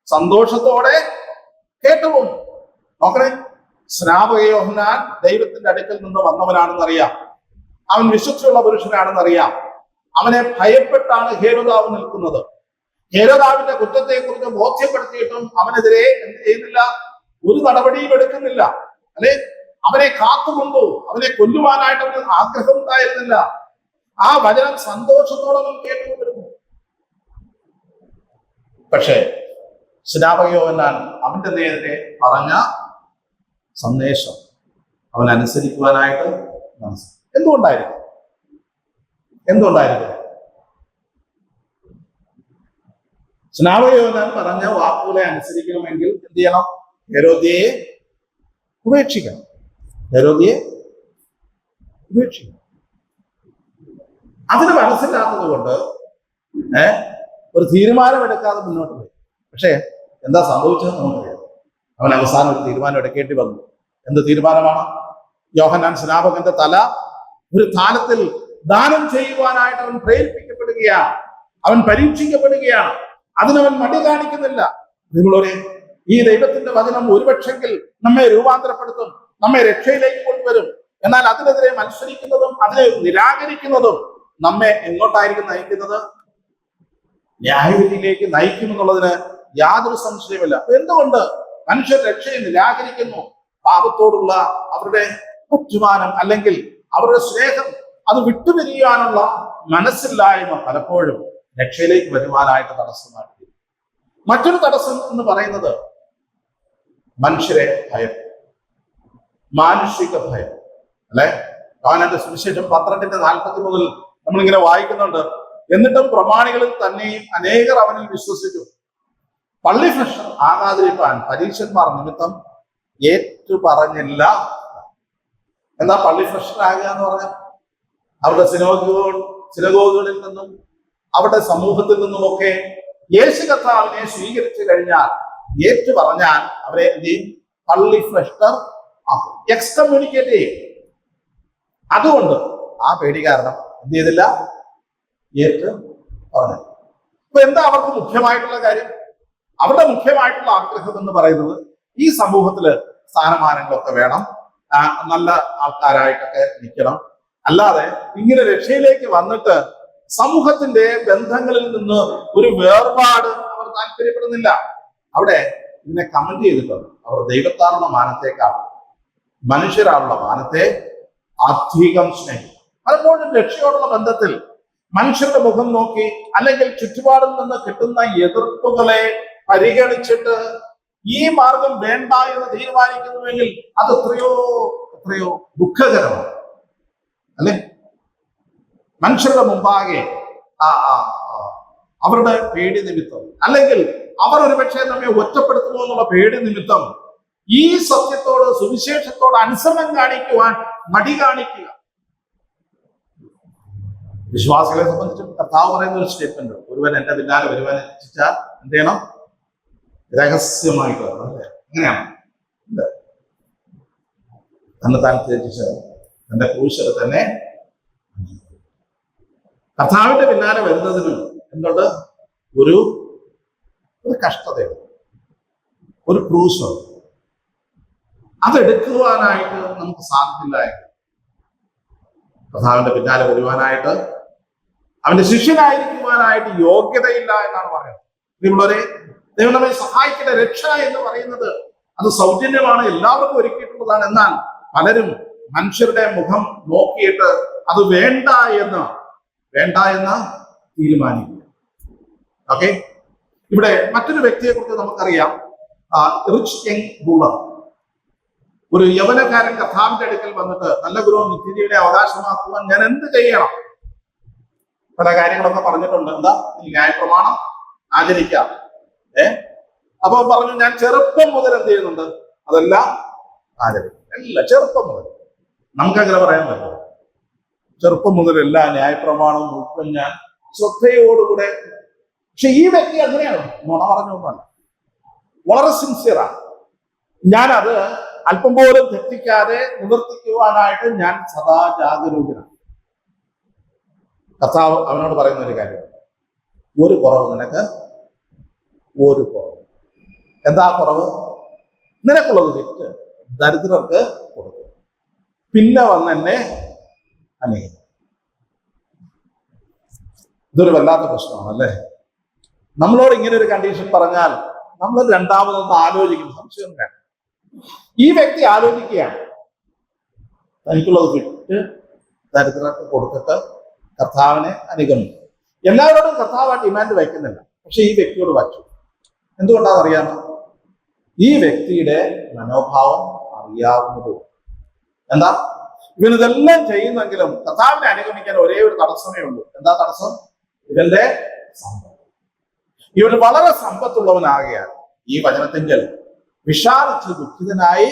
സന്തോഷത്തോടെ കേട്ടുപോകും. നോക്കണേ, സ്നാപക യോഹന്നാൻ ദൈവത്തിന്റെ അടുക്കൽ നിന്ന് വന്നവനാണെന്നറിയാം. അവൻ വിശുദ്ധിയുള്ള പുരുഷനാണെന്നറിയാം. അവനെ ഭയപ്പെട്ടാണ് ഹെരോദാവ് നിൽക്കുന്നത്. ഹെരോദാവിന്റെ കുറ്റത്തെ കുറിച്ച് ബോധ്യപ്പെടുത്തിയിട്ടും അവനെതിരെ എന്ത് ചെയ്യുന്നില്ല? ഒരു നടപടിയും എടുക്കുന്നില്ല, അല്ലെ? അവനെ കാത്തുകൊണ്ടു. അവനെ കൊല്ലുവാനായിട്ട് അവന് ആഗ്രഹം ഉണ്ടായിരുന്നില്ല. ആ വചനം സന്തോഷത്തോടെ അവൻ കേട്ടുകൊണ്ടിരുന്നു. പക്ഷേ സ്നാപക യോഹന്നാൻ അവന്റെ നേരെ പറഞ്ഞ സന്ദേശം അവൻ അനുസരിക്കുവാനായിട്ട് എന്തുകൊണ്ടായിരിക്കും? സ്നാപക യോഹന്നാൻ പറഞ്ഞ വാക്കുകളെ അനുസരിക്കണമെങ്കിൽ എന്ത് ചെയ്യണം? ഹെരോദ്യയെ ഉപേക്ഷിക്കണം. അതിന് മനസ്സിലാത്തത് കൊണ്ട് ഒരു തീരുമാനമെടുക്കാതെ മുന്നോട്ട് പോയി. പക്ഷേ എന്താ സംഭവിച്ചതെന്ന് നമുക്കറിയാം. അവൻ അവസാനം ഒരു തീരുമാനം എടുക്കേണ്ടി വന്നു. എന്ത് തീരുമാനമാണ്? യോഹന്നാൻ സ്നാപകന്റെ തല ഒരു താലത്തിൽ ദാനം ചെയ്യുവാനായിട്ട് അവൻ പ്രേരിപ്പിക്കപ്പെടുകയാണ്. അവൻ പരീക്ഷിക്കപ്പെടുകയാണ്. അതിനവൻ മടി കാണിക്കുന്നില്ല. നിങ്ങളൊരു ഈ ദൈവത്തിന്റെ വചനം ഒരുപക്ഷെങ്കിൽ നമ്മെ രൂപാന്തരപ്പെടുത്തും, നമ്മെ രക്ഷയിലേക്ക് കൊണ്ടുവരും. എന്നാൽ അതിനെതിരെ മത്സരിക്കുന്നതും അതിനെ നിരാകരിക്കുന്നതും നമ്മെ എങ്ങോട്ടായിരിക്കും നയിക്കുന്നത്? ന്യായവിധിയിലേക്ക് നയിക്കുമെന്നുള്ളതിന് യാതൊരു സംശയമില്ല. എന്തുകൊണ്ട് മനുഷ്യർ രക്ഷയെ നിരാകരിക്കുന്നു? പാപത്തോടുള്ള അവരുടെ ബഹുമാനം അല്ലെങ്കിൽ അവരുടെ സ്നേഹം അത് വിട്ടുപിരിയാനുള്ള മനസ്സില്ലായ്മ പലപ്പോഴും രക്ഷയിലേക്ക് വരുവാനായിട്ട് തടസ്സമായിട്ട്. മറ്റൊരു തടസ്സം എന്ന് പറയുന്നത് മനുഷ്യരെ ഭയം, മാനുഷിക ഭയം, അല്ലെ? യോഹന്നാന്റെ സുവിശേഷം 12:40 മുതൽ നമ്മളിങ്ങനെ വായിക്കുന്നുണ്ട്. എന്നിട്ടും പ്രമാണികളിൽ തന്നെയും അനേകർ അവനിൽ വിശ്വസിച്ചു. പള്ളി ഭ്രഷ്ടർ ആകാതിരിക്കാൻ പരീക്ഷന്മാർ നിമിത്തം ഏറ്റുപറഞ്ഞില്ല. എന്താ പള്ളി ഭ്രഷ്ടരാകുക എന്ന് പറഞ്ഞാൽ? അവരുടെ സിനഗോഗുകളിൽ നിന്നും അവരുടെ സമൂഹത്തിൽ നിന്നുമൊക്കെ യേശു കർത്താവിനെ സ്വീകരിച്ചു കഴിഞ്ഞാൽ, ഏറ്റു പറഞ്ഞാൽ അവരെ പള്ളി ഭ്രഷ്ടർ എക്സ്കമ്മ്യൂണിക്കേറ്റ് ചെയ്യും. അതുകൊണ്ട് ആ പേടി കാരണം എന്ത് ചെയ്തില്ല? ഏറ്റു പറഞ്ഞു. അപ്പൊ എന്താ അവർക്ക് മുഖ്യമായിട്ടുള്ള കാര്യം? അവരുടെ മുഖ്യമായിട്ടുള്ള ആഗ്രഹം എന്ന് പറയുന്നത് ഈ സമൂഹത്തില് സ്ഥാനമാനങ്ങളൊക്കെ വേണം, നല്ല ആൾക്കാരായിട്ടൊക്കെ നിൽക്കണം. അല്ലാതെ ഇങ്ങനെ രക്ഷയിലേക്ക് വന്നിട്ട് സമൂഹത്തിന്റെ ബന്ധങ്ങളിൽ നിന്ന് ഒരു വേർപാട് അവർ താല്പര്യപ്പെടുന്നില്ല. അവിടെ ഇതിനെ കമന്റ് ചെയ്തിട്ടുണ്ട്. അവർ ദൈവത്താറുള്ള മാനത്തേക്കാൾ മനുഷ്യരാളുള്ള മാനത്തെ അധികം സ്നേഹിക്കും. പലപ്പോഴും രക്ഷയോടുള്ള ബന്ധത്തിൽ മനുഷ്യരുടെ മുഖം നോക്കി അല്ലെങ്കിൽ ചുറ്റുപാടിൽ നിന്ന് കിട്ടുന്ന എതിർപ്പുകളെ പരിഗണിച്ചിട്ട് ഈ മാർഗം വേണ്ട എന്ന് തീരുമാനിക്കുന്നുവെങ്കിൽ അത് എത്രയോ ദുഃഖകരമാണ്, അല്ലെ? മനുഷ്യരുടെ മുമ്പാകെ അവരുടെ പേടി നിമിത്തം, അല്ലെങ്കിൽ അവർ ഒരുപക്ഷെ നമ്മെ ഒറ്റപ്പെടുത്തുമോ എന്നുള്ള പേടി നിമിത്തം ഈ സത്യത്തോട്, സുവിശേഷത്തോട് അനുസരണം കാണിക്കുവാൻ മടി കാണിക്കുക. വിശ്വാസികളെ സംബന്ധിച്ച് കർത്താവ് പറയുന്ന ഒരു സ്റ്റേറ്റ്മെന്റ്, ഒരുവൻ എന്റെ പിന്നാലെ വരുവാൻ ഇച്ഛിച്ചാൽ എന്ത് ചെയ്യണം? രഹസ്യമായിട്ട് വരണം, അല്ലേ? അങ്ങനെയാണ്. തന്നെ താൻ ത്യജിച്ച് തന്റെ ക്രൂശിൽ തന്നെ കർത്താവിന്റെ പിന്നാലെ വരുന്നതിന് എന്തുണ്ട്? ഒരു ഒരു കഷ്ടതയുണ്ട്, ഒരു ക്രൂശുണ്ട്. അതെടുക്കുവാനായിട്ട് നമുക്ക് സാധിക്കില്ല എങ്കിൽ കർത്താവിന്റെ പിന്നാലെ വരുവാനായിട്ട്, അവന്റെ ശിഷ്യനായിരിക്കുവാനായിട്ട് യോഗ്യതയില്ല എന്നാണ് പറയുന്നത്. നിങ്ങളൊരു ദൈവം നമ്മെ സഹായിക്കേണ്ട രക്ഷ എന്ന് പറയുന്നത് അത് സൗജന്യമാണ്, എല്ലാവർക്കും ഒരുക്കിയിട്ടുള്ളതാണ്. എന്നാൽ പലരും മനുഷ്യരുടെ മുഖം നോക്കിയിട്ട് അത് വേണ്ട എന്ന് തീരുമാനിക്കുക. ഓക്കെ, ഇവിടെ മറ്റൊരു വ്യക്തിയെ കുറിച്ച് നമുക്കറിയാം. റിച്ച് യങ് റൂളർ, ഒരു യൗവനക്കാരൻ കർത്താവിന്റെ അടുക്കൽ വന്നിട്ട്, നല്ല ഗുരു, നിത്യജീവനെ അവകാശമാക്കുവാൻ ഞാൻ എന്ത് ചെയ്യണം? പല കാര്യങ്ങളൊക്കെ പറഞ്ഞിട്ടുണ്ട്. എന്താ? ന്യായപ്രമാണം ആചരിക്കാം. അപ്പൊ പറഞ്ഞു, ഞാൻ ചെറുപ്പം മുതൽ എന്ത് ചെയ്യുന്നുണ്ട്? അതെല്ലാം ആചരിക്കും. എല്ലാം ചെറുപ്പം മുതൽ. നമുക്കങ്ങനെ പറയാൻ പറ്റും. ചെറുപ്പം മുതൽ എല്ലാ ന്യായപ്രമാണവും മുഴുവൻ ഞാൻ ശ്രദ്ധയോടുകൂടെ. പക്ഷെ ഈ വ്യക്തി അങ്ങനെയാണ്, നുണ പറഞ്ഞൊന്നുമല്ല, വളരെ സിൻസിയറാണ്. ഞാനത് അല്പം പോലും തെറ്റിക്കാതെ നിവർത്തിക്കുവാനായിട്ട് ഞാൻ സദാ ജാഗരൂകനാണ്. കർത്താവ് അവനോട് പറയുന്ന ഒരു കാര്യം, ഒരു കുറവ് നിനക്ക്, ഒരു കുറവ്. എന്താ കുറവ്? നിനക്കുള്ളത് വിറ്റ് ദരിദ്രർക്ക് കൊടുക്കും, പിന്നെ വന്ന് എന്നെ അനുകരിക്കും. ഇതൊരു വല്ലാത്ത പ്രശ്നമാണ് അല്ലേ? നമ്മളോട് ഇങ്ങനെ ഒരു കണ്ടീഷൻ പറഞ്ഞാൽ നമ്മൾ രണ്ടാമതൊന്ന് ആലോചിക്കും, സംശയം വേണം. ഈ വ്യക്തി ആലോചിക്കുകയാണ്, തനിക്കുള്ളത് വിറ്റ് ദരിദ്രർക്ക് കൊടുത്തിട്ട് കർത്താവിനെ അനുഗമിക്കും. എല്ലാവരോടും കർത്താവ് ഡിമാൻഡ് വയ്ക്കുന്നില്ല, പക്ഷെ ഈ വ്യക്തിയോട് വച്ചു. എന്തുകൊണ്ടാണെന്ന് അറിയാമോ? ഈ വ്യക്തിയുടെ മനോഭാവം അറിയാവുന്നതും. എന്താ? ഇവനിതെല്ലാം ചെയ്യുന്നെങ്കിലും കർത്താവിനെ അനുഗമിക്കാൻ ഒരേ ഒരു തടസ്സമേ ഉള്ളൂ. എന്താ തടസ്സം? ഇവന്റെ സമ്പത്ത്. ഇവൻ വളരെ സമ്പത്തുള്ളവനാകയാൽ ഈ വചനത്തിങ്കൽ വിഷാദിച്ച് ദുഃഖിതനായി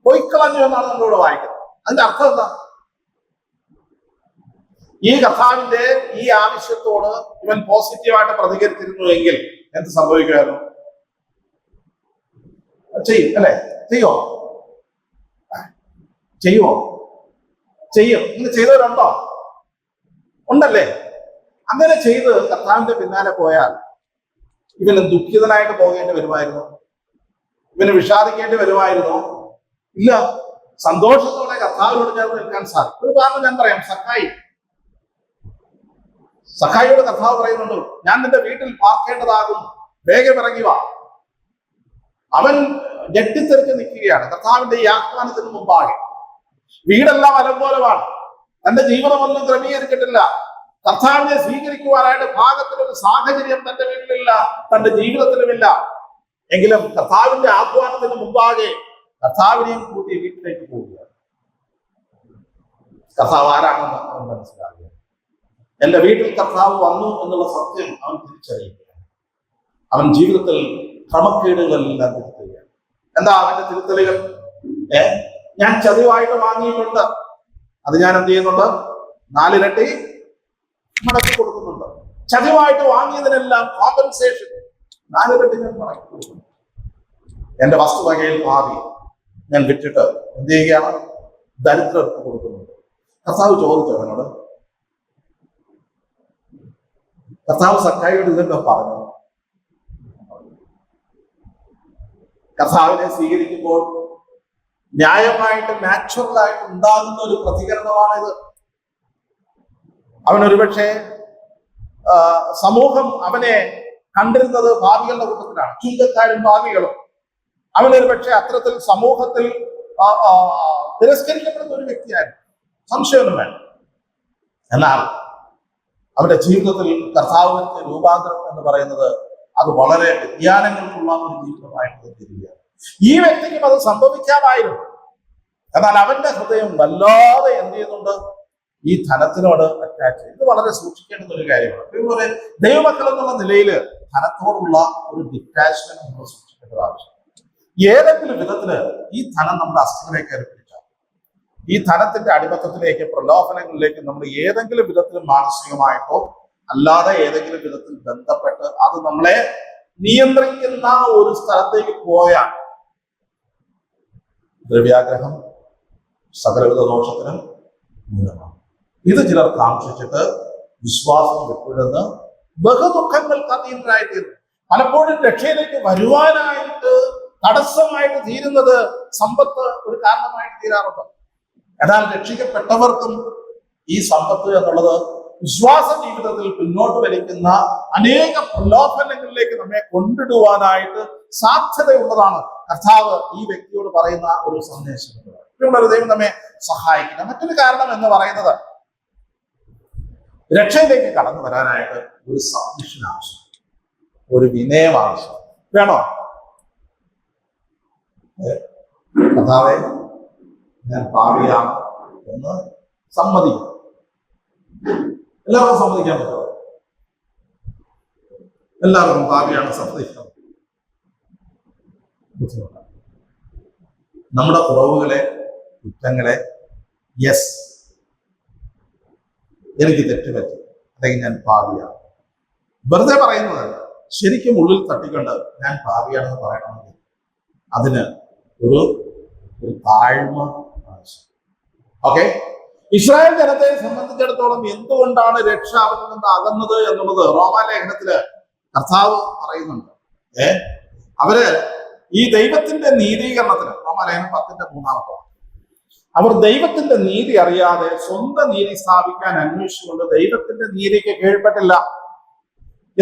പൊയ്ക്കളഞ്ഞു എന്നാണ് നമ്മളിവിടെ വായിക്കുന്നത്. അതിന്റെ അർത്ഥം എന്താ? ഈ കർത്താവിന്റെ ഈ ആവശ്യത്തോട് ഇവൻ പോസിറ്റീവായിട്ട് പ്രതികരിച്ചിരുന്നു എങ്കിൽ എന്ത് സംഭവിക്കുമായിരുന്നു? ചെയ്യും അല്ലെ? ചെയ്യുമോ? ചെയ്യും. ഇങ്ങനെ ചെയ്തവരുണ്ടോ? ഉണ്ടല്ലേ? അങ്ങനെ ചെയ്ത് കർത്താവിന്റെ പിന്നാലെ പോയാൽ ഇവന് ദുഃഖിതനായിട്ട് പോകേണ്ടി വരുമായിരുന്നു? ഇവന് വിഷാദിക്കേണ്ടി വരുമായിരുന്നോ? ഇല്ല. സന്തോഷത്തോടെ കർത്താവിനോട് ചേർന്ന് നിൽക്കാൻ സാധിക്കും. ഒരു കാരണം ഞാൻ പറയാം. സഖായിയോട് കർത്താവ് പറയുന്നുണ്ട്, ഞാൻ നിന്റെ വീട്ടിൽ പാർക്കേണ്ടതാകും, വേഗം ഇറങ്ങി വാ. അവൻ ഞെട്ടിത്തെറിച്ച് നിൽക്കുകയാണ് കർത്താവിന്റെ ഈ ആഹ്വാനത്തിന് മുമ്പാകെ. വീടെല്ലാം അലങ്കോലമാണ്, തന്റെ ജീവിതമൊന്നും ക്രമീകരിച്ചിട്ടില്ല. കർത്താവിനെ സ്വീകരിക്കുവാനായിട്ട് ഭാഗത്തിലൊരു സാഹചര്യം തന്റെ വീട്ടിലില്ല, തന്റെ ജീവിതത്തിലുമില്ല. എങ്കിലും കർത്താവിന്റെ ആഹ്വാനത്തിന് മുമ്പാകെ കർത്താവിനെയും കൂട്ടി വീട്ടിലേക്ക് പോവുകയാണ്. കർത്താവ് ആരാണെന്ന് അവൻ മനസ്സിലാക്കുക. എന്റെ വീട്ടിൽ കർത്താവ് വന്നു എന്നുള്ള സത്യം അവൻ തിരിച്ചറിയുകയാണ്. അവൻ ജീവിതത്തിൽ ക്രമക്കേടുകളെല്ലാം തിരുത്തുകയാണ്. എന്താ അവന്റെ തിരുത്തലുകൾ? ഞാൻ ചതിവായിട്ട് വാങ്ങിയിട്ടുണ്ട്, അത് ഞാൻ എന്ത് ചെയ്യുന്നുണ്ട്? 4 ഇരട്ടി മടക്കി കൊടുക്കുന്നുണ്ട്. ചതിവായിട്ട് വാങ്ങിയതിനെല്ലാം കോമ്പൻസേഷൻ 4 ഇരട്ടി ഞാൻ മടക്കി കൊടുക്കുന്നു. എന്റെ വസ്തുവകയിൽ ഭാവി ഞാൻ വിറ്റിട്ട് എന്ത് ചെയ്യുകയാണ്? ദരിദ്രർക്ക് കൊടുക്കുന്നുണ്ട്. കർത്താവ് ചോദിച്ചു അവനോട്, കർത്താവ് സഖായിയോട് ഇതൊക്കെ പറഞ്ഞു. കർത്താവിനെ സ്വീകരിക്കുമ്പോൾ ന്യായമായിട്ട് നാച്ചുറലായിട്ട് ഉണ്ടാകുന്ന ഒരു പ്രതികരണമാണിത്. അവനൊരുപക്ഷെ സമൂഹം അവനെ കണ്ടിരുന്നത് ഭാവികളുടെ കൂട്ടത്തിലാണ്, ചുങ്കക്കാരും ഭാവികളും. അവനൊരുപക്ഷെ അത്തരത്തിൽ സമൂഹത്തിൽ തിരസ്കരിക്കപ്പെടുന്ന ഒരു വ്യക്തിയായിരുന്നു, സംശയമൊന്നും വേണ്ട. എന്നാൽ അവന്റെ ജീവിതത്തിൽ കർത്താവിന്റെ രൂപാന്തരം എന്ന് പറയുന്നത് അത് വളരെ വ്യതിയാനങ്ങൾക്കുള്ള ഒരു ജീവിതമായിട്ട് തീരുകയാണ്. ഈ വ്യക്തിക്കും അത് സംഭവിക്കാമായിരുന്നു. എന്നാൽ അവന്റെ ഹൃദയം വല്ലാതെ എന്ത് ചെയ്യുന്നുണ്ട്? ഈ ധനത്തിനോട് അറ്റാച്ച്. ഇത് വളരെ സൂക്ഷിക്കേണ്ടുന്ന ഒരു കാര്യമാണ്. അതുപോലെ ദൈവമക്കൾ എന്നുള്ള നിലയിൽ ധനത്തോടുള്ള ഒരു ഡിറ്റാച്ച്മെന്റ് നമ്മൾ സൂക്ഷിക്കേണ്ടത് ആവശ്യം. ഏതെങ്കിലും വിധത്തില് ഈ ധനം നമ്മുടെ അസ്ഥികളിലേക്ക് ഏർപ്പിച്ചാൽ, ഈ ധനത്തിന്റെ അടിമത്തത്തിലേക്ക്, പ്രലോഭനങ്ങളിലേക്ക് നമ്മൾ ഏതെങ്കിലും വിധത്തിൽ മാനസികമായിട്ടോ അല്ലാതെ ഏതെങ്കിലും വിധത്തിൽ ബന്ധപ്പെട്ട് അത് നമ്മളെ നിയന്ത്രിക്കുന്ന ഒരു സ്ഥലത്തേക്ക് പോയാൽ ദ്രവ്യാഗ്രഹം സകലവിധ ദോഷത്തിനും മൂലമാണ്. ഇത് ചിലർ കാക്ഷിച്ചിട്ട് വിശ്വാസം വിട്ടുവിടുന്ന ബഹുദുഃഖങ്ങൾക്ക് അതീതരായിത്തീരുന്നു. പലപ്പോഴും രക്ഷയിലേക്ക് വരുവാനായിട്ട് തടസ്സമായിട്ട് തീരുന്നത് സമ്പത്ത് ഒരു കാരണമായിട്ട് തീരാറുണ്ട്. എന്നാൽ രക്ഷിക്കപ്പെട്ടവർക്കും ഈ സമ്പത്ത് എന്നുള്ളത് വിശ്വാസ ജീവിതത്തിൽ പിന്നോട്ട് വലിക്കുന്ന അനേക പ്രലോഭനങ്ങളിലേക്ക് നമ്മെ കൊണ്ടിടുവാനായിട്ട് സാധ്യതയുള്ളതാണ്. കർത്താവ് ഈ വ്യക്തിയോട് പറയുന്ന ഒരു സന്ദേശം. ദൈവം നമ്മെ സഹായിക്കണം. മറ്റൊരു കാരണം എന്ന് പറയുന്നത് രക്ഷയിലേക്ക് കടന്നു വരാനായിട്ട് ഒരു സബ്മിഷൻ ആവശ്യം, ഒരു വിനയം ആവശ്യം വേണോ? കർത്താവേ, ഞാൻ പാപിയാണ് എന്ന് സമ്മതിക്കും. എല്ലാവർക്കും സമ്മതിക്കാൻ പറ്റുമോ? എല്ലാവർക്കും പാപിയാണ് സമ്മതിക്കണം. ബുദ്ധിമുട്ടാണ്. നമ്മുടെ കുറവുകളെ, കുറ്റങ്ങളെ, യെസ് എനിക്ക് തെറ്റുപറ്റി, അല്ലെങ്കിൽ ഞാൻ പാപിയാണ്, വെറുതെ പറയുന്നതല്ല, ശരിക്കും ഉള്ളിൽ തട്ടിക്കൊണ്ട് ഞാൻ പാപിയാണെന്ന് പറയണമെങ്കിൽ അതിന് ഒരു താഴ്മ ആവശ്യം. ഓക്കെ, ഇസ്രായേൽ ജനത്തെ സംബന്ധിച്ചിടത്തോളം എന്തുകൊണ്ടാണ് രക്ഷ അവരിൽ നിന്ന് അകന്നത് എന്നുള്ളത് റോമാലേഖനത്തില് കർത്താവ് പറയുന്നുണ്ട്. അവര് ഈ ദൈവത്തിന്റെ നീതീകരണത്തിന്, റോമാലേഖനം 10:3 അവർ ദൈവത്തിന്റെ നീതി അറിയാതെ സ്വന്തം നീതി സ്ഥാപിക്കാൻ അന്വേഷിച്ചുകൊണ്ട് ദൈവത്തിന്റെ നീതിക്ക് കീഴ്പ്പെട്ടില്ല.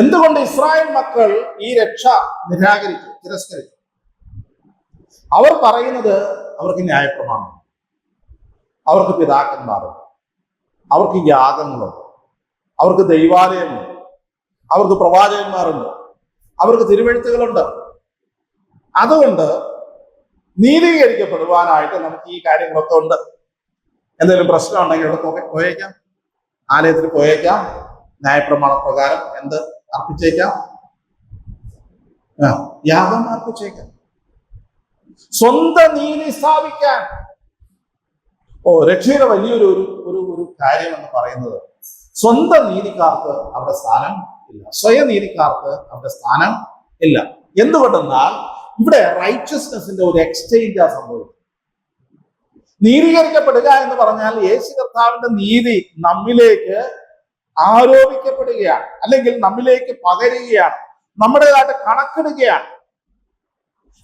എന്തുകൊണ്ട് ഇസ്രായേൽ മക്കൾ ഈ രക്ഷ നിരാകരിച്ചു, തിരസ്കരിച്ചു? അവർ പറയുന്നത് അവർക്ക് ന്യായപ്രമാണം, അവർക്ക് പിതാക്കന്മാരുണ്ട്, അവർക്ക് യാഗങ്ങളുണ്ട്, അവർക്ക് ദൈവാലയമുണ്ട്, അവർക്ക് പ്രവാചകന്മാരുണ്ട്, അവർക്ക് തിരുവെഴുത്തുകളുണ്ട്. അതുകൊണ്ട് നീതീകരിക്കപ്പെടുവാനായിട്ട് നമുക്ക് ഈ കാര്യങ്ങളൊക്കെ ഉണ്ട്. എന്തെങ്കിലും പ്രശ്നം ഉണ്ടെങ്കിൽ അവിടെ പോയേക്കാം, ആലയത്തിൽ പോയേക്കാം, ന്യായപ്രമാണ പ്രകാരം എന്ത് അർപ്പിച്ചേക്കാം, യാഗം അർപ്പിച്ചേക്കാം, സ്വന്തം നീതി സ്ഥാപിക്കാൻ. രക്ഷയുടെ വലിയൊരു ഒരു കാര്യം എന്ന് പറയുന്നത് സ്വന്തം നീതിക്കാർക്ക് അവിടെ സ്ഥാനം ഇല്ല, സ്വയനീതിക്കാർക്ക് അവിടെ സ്ഥാനം ഇല്ല. എന്തുകൊണ്ടെന്നാൽ ഇവിടെ റൈറ്റ്യസ്നെസിന്റെ ഒരു എക്സ്ചേഞ്ച് ആ സംഭവിക്കും. നീതീകരിക്കപ്പെടുക എന്ന് പറഞ്ഞാൽ യേശു കർത്താവിന്റെ നീതി നമ്മിലേക്ക് ആരോപിക്കപ്പെടുകയാണ്, അല്ലെങ്കിൽ നമ്മിലേക്ക് പകരുകയാണ്, നമ്മുടേതായിട്ട് കണക്കിടുകയാണ്.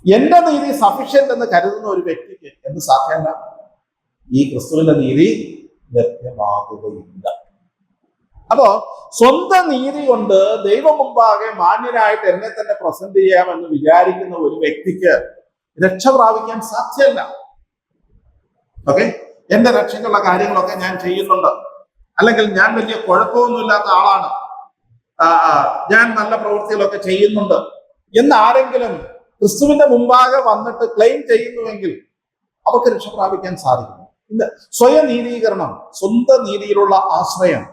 എന്റെ നീതി സഫിഷ്യന്റ് എന്ന് കരുതുന്ന ഒരു വ്യക്തിക്ക് എന്ത് സാധ്യമല്ല, ഈ ക്രിസ്തുവിന്റെ നീതി ലഭ്യമാകുകയില്ല. അപ്പോ സ്വന്തം നീതി കൊണ്ട് ദൈവം മുമ്പാകെ മാന്യനായിട്ട് എന്നെ തന്നെ പ്രസന്റ് ചെയ്യാമെന്ന് വിചാരിക്കുന്ന ഒരു വ്യക്തിക്ക് രക്ഷ പ്രാപിക്കാൻ സാധ്യമല്ല. ഓക്കെ, എന്റെ രക്ഷയ്ക്കുള്ള കാര്യങ്ങളൊക്കെ ഞാൻ ചെയ്യുന്നുണ്ട്, അല്ലെങ്കിൽ ഞാൻ വലിയ കുഴപ്പമൊന്നുമില്ലാത്ത ആളാണ്, ഞാൻ നല്ല പ്രവൃത്തികളൊക്കെ ചെയ്യുന്നുണ്ട് എന്ന് ആരെങ്കിലും ക്രിസ്തുവിന്റെ മുമ്പാകെ വന്നിട്ട് ക്ലെയിം ചെയ്യുന്നുവെങ്കിൽ അവർക്ക് രക്ഷ പ്രാപിക്കാൻ സാധിക്കും. ഇല്ല, സ്വയം നീതീകരണം, സ്വന്തം നീതിയിലുള്ള ആശ്രയം,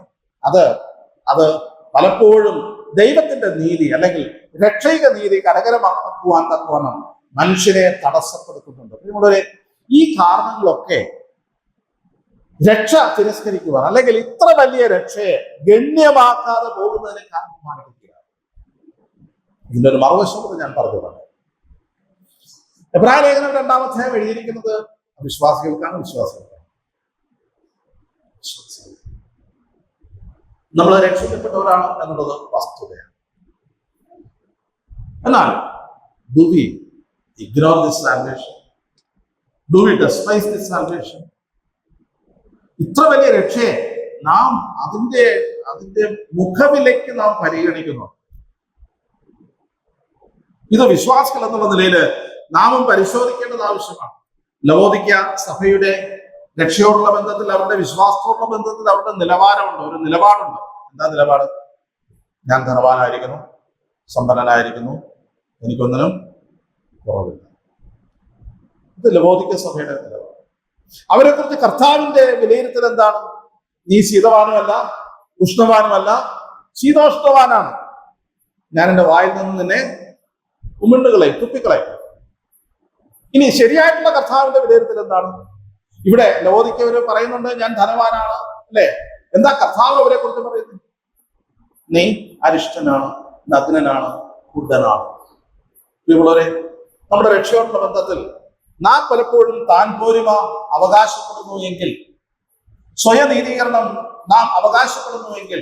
അത് പലപ്പോഴും ദൈവത്തിന്റെ നീതി അല്ലെങ്കിൽ രക്ഷയിക നീതി കരകരമാക്കുവാൻ തക്കവണ്ണം മനുഷ്യനെ തടസ്സപ്പെടുത്തുന്നുണ്ട്. നിങ്ങളുടെ ഈ കാരണങ്ങളൊക്കെ രക്ഷ തിരസ്കരിക്കുവാൻ, അല്ലെങ്കിൽ ഇത്ര വലിയ രക്ഷയെ ഗണ്യമാക്കാതെ പോകുന്നതിന് കാരണമായിരിക്കുകയാണ്. ഇതിന്റെ ഒരു മറുവശം ഞാൻ പറഞ്ഞതാണ്. എബ്രായ ലേഖനം 2-ാം അധ്യായം എഴുതിയിരിക്കുന്നത് വിശ്വാസികൾക്കാണ്. നമ്മൾ രക്ഷിക്കപ്പെട്ടവരാണ് എന്നുള്ളത് വസ്തുതയാണ്. എന്നാൽ do we ignore this salvation? Do we despise this salvation? ഇത്ര വലിയ രക്ഷയെ നാം അതിന്റെ മുഖവിലയ്ക്ക് നാം പരിഗണിക്കുന്നു. ഇത് വിശ്വാസികൾ എന്നുള്ള നിലയിൽ നാമും പരിശോധിക്കേണ്ടത് ആവശ്യമാണ്. ലവോദിക്ക സഭയുടെ രക്ഷയോടുള്ള ബന്ധത്തിൽ, അവരുടെ വിശ്വാസത്തോടുള്ള ബന്ധത്തിൽ അവരുടെ നിലവാരമുണ്ട്, ഒരു നിലപാടുണ്ട്. എന്താ നിലപാട്? ഞാൻ ധനവാനായിരിക്കുന്നു, സമ്പന്നനായിരിക്കുന്നു, എനിക്കൊന്നിനും കുറവില്ല. ഇത് ലവോദിക്ക സഭയുടെ നിലപാട്. അവരെ കുറിച്ച് കർത്താവിന്റെ വിലയിരുത്തൽ എന്താണ്? നീ ശീതവാനുമല്ല, ഉഷ്ണവാനുമല്ല, ശീതോഷ്ണവാനാണ്. ഞാൻ എന്റെ വായിൽ നിന്ന് നിന്നെ ഉമിണ്ടുകളെയും തുപ്പിക്കളയും. ഇനി ശരിയായിട്ടുള്ള കർത്താവിന്റെ വിലയിരുത്തൽ എന്താണ്? ഇവിടെ ലവോദിക്കവര് പറയുന്നുണ്ട്, ഞാൻ ധനവാനാണ്, അല്ലെ? എന്താ കർത്താവ് അവരെ കുറിച്ച് പറയുന്നത്? നീ അരിഷ്ടനാണ്, നഗ്നനാണ്, കുരുടനാണ്. ഇവളെ നമ്മുടെ രക്ഷയോടുള്ള ബന്ധത്തിൽ നാം പലപ്പോഴും താൻ പോരുമ അവകാശപ്പെടുന്നു എങ്കിൽ, സ്വയനീതീകരണം നാം അവകാശപ്പെടുന്നുവെങ്കിൽ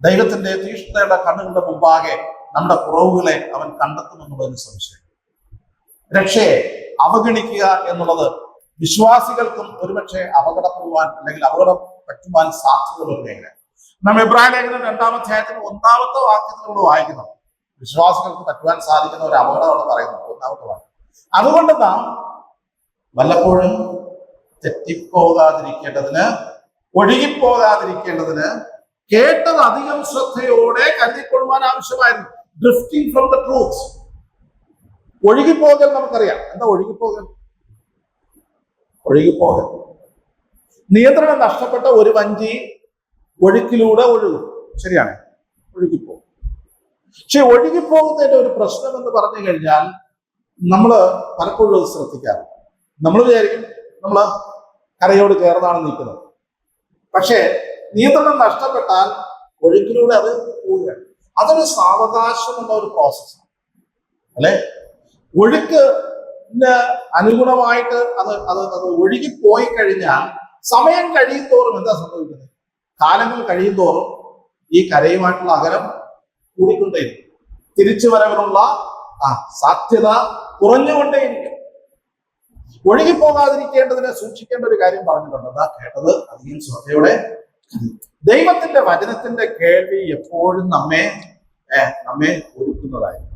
ദൈവത്തിന്റെ തീഷ്ണതയുടെ കണ്ണുകളുടെ മുമ്പാകെ നമ്മുടെ കുറവുകളെ അവൻ കണ്ടെത്തുമെന്നുള്ളതിന് സംശയം. രക്ഷയെ അവഗണിക്കുക എന്നുള്ളത് വിശ്വാസികൾക്കും ഒരുപക്ഷെ അപകടപ്പെടുവാൻ അല്ലെങ്കിൽ അപകടം പറ്റുവാൻ സാധ്യതയുള്ള മേഖല. നാം എബ്രായ ലേഖനം 2-ാം അധ്യായത്തിൽ 1-ാമത്തെ വാക്യത്തിലൂടെ വായിക്കുന്നു. വിശ്വാസികൾക്ക് പറ്റുവാൻ സാധിക്കുന്ന ഒരു അപകടമാണ് പറയുന്നത് 1-ാമത്തെ വാക്യം. അതുകൊണ്ട് നാം വല്ലപ്പോഴും തെറ്റിപ്പോകാതിരിക്കേണ്ടതിന്, ഒഴുകിപ്പോകാതിരിക്കേണ്ടതിന് കേട്ടത് അധികം ശ്രദ്ധയോടെ കരുതിക്കൊള്ളുവാൻ ആവശ്യമായിരുന്നു. Drifting from the truth. ഒഴുകിപ്പോകൽ നമുക്കറിയാം. എന്താ ഒഴുകിപ്പോകൽ? ഒഴുകിപ്പോകൽ, നിയന്ത്രണം നഷ്ടപ്പെട്ട ഒരു വഞ്ചി ഒഴുക്കിലൂടെ ഒഴുകും. ശരിയാണ്, ഒഴുകിപ്പോകും. പക്ഷെ ഒഴുകിപ്പോകുന്നതിന്റെ ഒരു പ്രശ്നം എന്ന് പറഞ്ഞു കഴിഞ്ഞാൽ നമ്മൾ പലപ്പോഴും അത് ശ്രദ്ധിക്കാറില്ല. നമ്മൾ വിചാരിക്കും നമ്മൾ കരയോട് ചേർന്നാണ് നിൽക്കുന്നത്. പക്ഷേ നിയന്ത്രണം നഷ്ടപ്പെട്ടാൽ ഒഴുക്കിലൂടെ അത് പോവുകയാണ്. അതൊരു സാവകാശമുള്ള ഒരു പ്രോസസ്സാണ് അല്ലെ. ഒഴുക്കിന് അനുഗുണമായിട്ട് അത് അത് അത് ഒഴുകിപ്പോയി കഴിഞ്ഞാൽ സമയം കഴിയും തോറും എന്താ സംഭവിക്കുന്നത്? കാലങ്ങൾ കഴിയും തോറും ഈ കരയുമായിട്ടുള്ള അകലം കൂടിക്കൊണ്ടേയിരിക്കും. തിരിച്ചു വരവിനുള്ള സാധ്യത കുറഞ്ഞുകൊണ്ടേയിരിക്കും. ഒഴുകിപ്പോകാതിരിക്കേണ്ടതിനെ സൂക്ഷിക്കേണ്ട ഒരു കാര്യം പറഞ്ഞിട്ടുണ്ട്. അതാ കേട്ടത് അധികം ശ്രദ്ധയോടെ. ദൈവത്തിന്റെ വചനത്തിന്റെ കേൾവി എപ്പോഴും നമ്മെ ഒരുക്കുന്നതായിരുന്നു,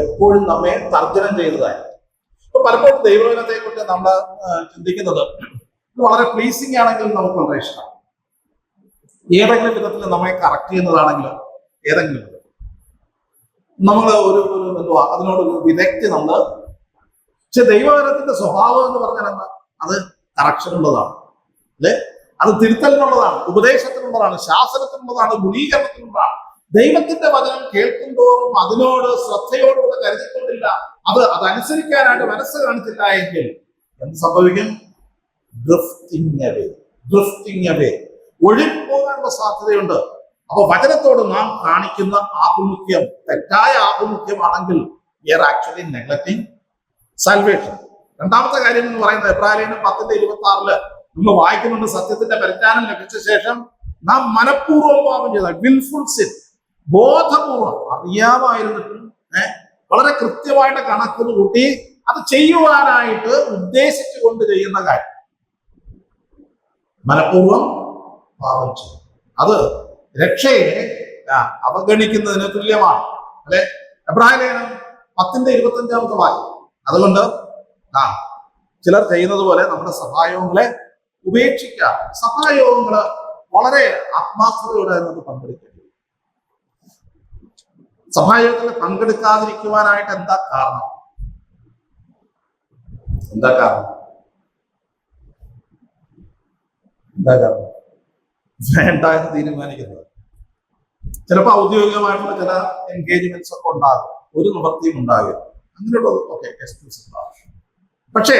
എപ്പോഴും നമ്മെ തർജ്ജനം ചെയ്തതായിരുന്നു. ഇപ്പൊ പലപ്പോഴും ദൈവവചനത്തെ കുറിച്ച് നമ്മൾ ചിന്തിക്കുന്നത് ഇത് വളരെ പ്ലീസിങ് ആണെങ്കിൽ നമുക്ക് വളരെ ഇഷ്ടമാണ്. ഏതെങ്കിലും വിധത്തിൽ നമ്മെ കറക്റ്റ് ചെയ്യുന്നതാണെങ്കിലും ഏതെങ്കിലും വിധത്തിൽ നമ്മൾ ഒരു എന്തുവാ അതിനോടൊരു വിദഗ്ധ നമ്മൾ. പക്ഷെ ദൈവവചനത്തിന്റെ സ്വഭാവം എന്ന് പറഞ്ഞാൽ എന്താ? അത് കറക്ഷനുള്ളതാണ് അല്ലെ, അത് തിരുത്തലിനുള്ളതാണ്, ഉപദേശത്തിനുള്ളതാണ്, ശാസനത്തിനുള്ളതാണ്, ഗുണീകരണത്തിനുള്ളതാണ്. ദൈവത്തിന്റെ വചനം കേൾക്കും തോറും അതിനോട് ശ്രദ്ധയോടുകൂടെ കരുതിക്കൊണ്ടില്ല, അതനുസരിക്കാനായിട്ട് മനസ്സ് കാണിച്ചില്ല എങ്കിൽ എന്ത് സംഭവിക്കും? ഡ്രിഫ്റ്റിംഗ് അവേ, ഒഴുകിപ്പോകാനുള്ള സാധ്യതയുണ്ട്. അപ്പൊ വചനത്തോട് നാം കാണിക്കുന്ന ആഭിമുഖ്യം തെറ്റായ ആഭിമുഖ്യമാണെങ്കിൽ we are actually neglecting salvation. രണ്ടാമത്തെ കാര്യം എന്ന് പറയുന്നത് എബ്രായ ലേഖനം 10:26 നമ്മൾ വായിക്കുന്നുണ്ട്. സത്യത്തിന്റെ പരിജ്ഞാനം ലഭിച്ച ശേഷം നാം മനഃപൂർവ്വം പാപം ചെയ്ത വിൽഫുൾ സിൻ, ബോധപൂർവം അറിയാമായിരുന്നിട്ടും വളരെ കൃത്യമായിട്ട് കണക്കിന് കൂട്ടി അത് ചെയ്യുവാനായിട്ട് ഉദ്ദേശിച്ചുകൊണ്ട് ചെയ്യുന്ന കാര്യം മനഃപൂർവ്വം പാപം ചെയ്യും. അത് രക്ഷയെ അവഗണിക്കുന്നതിന് തുല്യമാണ് അല്ലെ. എബ്രായ ലേഖനം 10:25 വാക്യം. അതുകൊണ്ട് ചിലർ ചെയ്യുന്നത് പോലെ നമ്മുടെ സഭായോഗങ്ങളെ ഉപേക്ഷിക്കാം. സഭായോഗങ്ങള് വളരെ ആത്മാർത്ഥതയോടെ അതിനകത്ത് പങ്കെടുക്കേണ്ടി വരും. സഭായോഗത്തിൽ പങ്കെടുക്കാതിരിക്കുവാനായിട്ട് എന്താ കാരണം? എന്താ കാരണം? വേണ്ട എന്ന് തീരുമാനിക്കുന്നത്. ചിലപ്പോൾ ഔദ്യോഗികമായിട്ടുള്ള ചില എൻഗേജ്മെന്റ്സ് ഒക്കെ ഉണ്ടാകും, ഒരു നിവൃത്തിയും ഉണ്ടാകും, അങ്ങനെയുള്ളത് ഒക്കെ എക്സ്ക്യൂസ് ഉണ്ടാകും. പക്ഷേ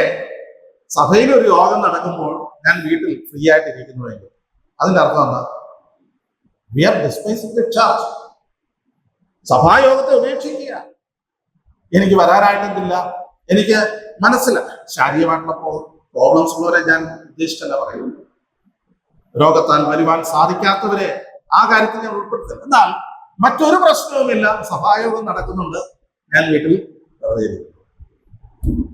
സഭയിൽ ഒരു യോഗം നടക്കുമ്പോൾ ഞാൻ വീട്ടിൽ ഫ്രീ ആയിട്ട് ഇരിക്കുന്നുവെങ്കിൽ അതിന്റെ അർത്ഥം എന്താ? We are despising the church. സഭായോഗത്തെ ഉപേക്ഷിക്കുക. എനിക്ക് വരാനായിട്ടെന്തില്ല, എനിക്ക് മനസ്സിലായി. ശാരീരികമായിട്ടുള്ള പ്രോബ്ലംസ് ഉള്ളവരെ ഞാൻ ഉദ്ദേശിച്ചല്ല പറയുന്നു. രോഗത്താൽ വരുവാൻ സാധിക്കാത്തവരെ ആ കാര്യത്തിൽ ഞാൻ ഉൾപ്പെടുത്തില്ല. എന്നാൽ മറ്റൊരു പ്രശ്നവുമില്ല, സഭായോഗം നടക്കുന്നുണ്ട്, ഞാൻ വീട്ടിൽ വെറുതെ ഇരിക്കുന്നു,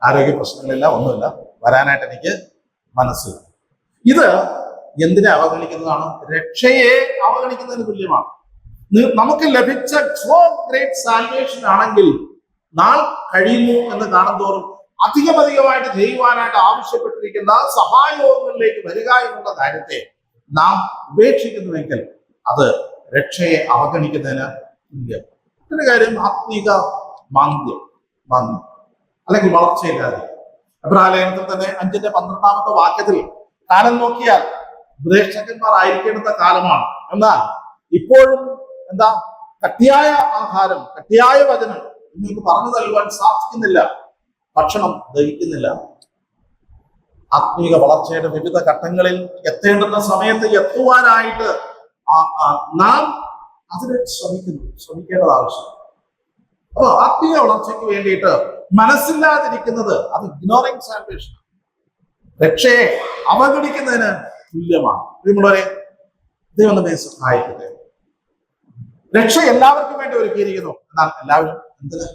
ആരോഗ്യ പ്രശ്നങ്ങളില്ല, ഒന്നുമില്ല, വരാനായിട്ട് എനിക്ക് മനസ്സില്ല. ഇത് എന്തിനെ അവഗണിക്കുന്നതാണ്? രക്ഷയെ അവഗണിക്കുന്നതിന് തുല്യമാണ്. നമുക്ക് ലഭിച്ച സോ ഗ്രേറ്റ് സാൽവേഷൻ ആണെങ്കിൽ നാൾ കഴിയുന്നു എന്ന് കാണുന്തോറും അധികമായിട്ട് ചെയ്യുവാനായിട്ട് ആവശ്യപ്പെട്ടിരിക്കുന്ന സഭായോഗങ്ങളിലേക്ക് വരിക എന്നുള്ള കാര്യത്തെ നാം ഉപേക്ഷിക്കുന്നുവെങ്കിൽ അത് രക്ഷയെ അവഗണിക്കുന്നതിന് തുല്യം. മറ്റൊരു കാര്യം ആത്മീക മാന്ദ്യം അല്ലെങ്കിൽ വളർച്ചയില്ലാതെ. എബ്രായ ലേഖനത്തിൽ തന്നെ 5:12 വാക്യത്തിൽ കാലം നോക്കിയാൽ ഉപദേഷ്ടകന്മാർ ആയിരിക്കേണ്ടുന്ന കാലമാണ്, എന്നാൽ ഇപ്പോഴും എന്താ കട്ടിയായ ആഹാരം, കട്ടിയായ വചനം നിങ്ങൾക്ക് പറഞ്ഞു നൽകുവാൻ സാധിക്കുന്നില്ല, ഭക്ഷണം ദഹിക്കുന്നില്ല. ആത്മീക വളർച്ചയുടെ വിവിധ ഘട്ടങ്ങളിൽ എത്തേണ്ടുന്ന സമയത്ത് എത്തുവാനായിട്ട് നാം അതിന് ശ്രമിക്കേണ്ടത് ആവശ്യം. അപ്പൊ ആത്മീയ വളർച്ചയ്ക്ക് വേണ്ടിയിട്ട് മനസ്സില്ലാതിരിക്കുന്നത് അത് ഇഗ്നോറിംഗ് സാൽവേഷൻ, രക്ഷയെ അവഗണിക്കുന്നതിന് തുല്യമാണ്. പ്രിയമുള്ളവരെ, ദൈവം നമ്മെ സഹായിക്കട്ടെ. രക്ഷ എല്ലാവർക്കും വേണ്ടി ഒരുക്കിയിരിക്കുന്നു. എന്നാൽ എല്ലാവരും എന്തിന്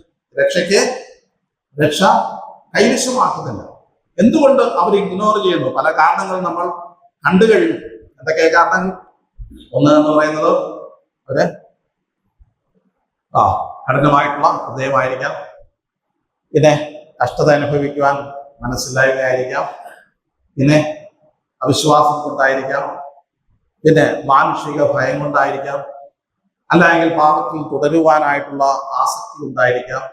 രക്ഷ കൈവശമാക്കുന്നില്ല. എന്തുകൊണ്ട് അവർ ഇഗ്നോർ ചെയ്യുന്നു? പല കാരണങ്ങൾ നമ്മൾ കണ്ടു കഴിഞ്ഞു. എന്തൊക്കെ കാരണങ്ങൾ? ഒന്ന് എന്ന് പറയുന്നത് ഒരു കഠിനമായിട്ടുള്ള ഹൃദയമായിരിക്കാം. പിന്നെ കഷ്ടത അനുഭവിക്കുവാൻ മനസ്സില്ലായ്മയായിരിക്കാം. പിന്നെ അവിശ്വാസം കൊണ്ടായിരിക്കാം. പിന്നെ മാനുഷിക ഭയം കൊണ്ടായിരിക്കാം. അല്ലെങ്കിൽ പാപത്തിൽ തുടരുവാനായിട്ടുള്ള ആസക്തി ഉണ്ടായിരിക്കാം.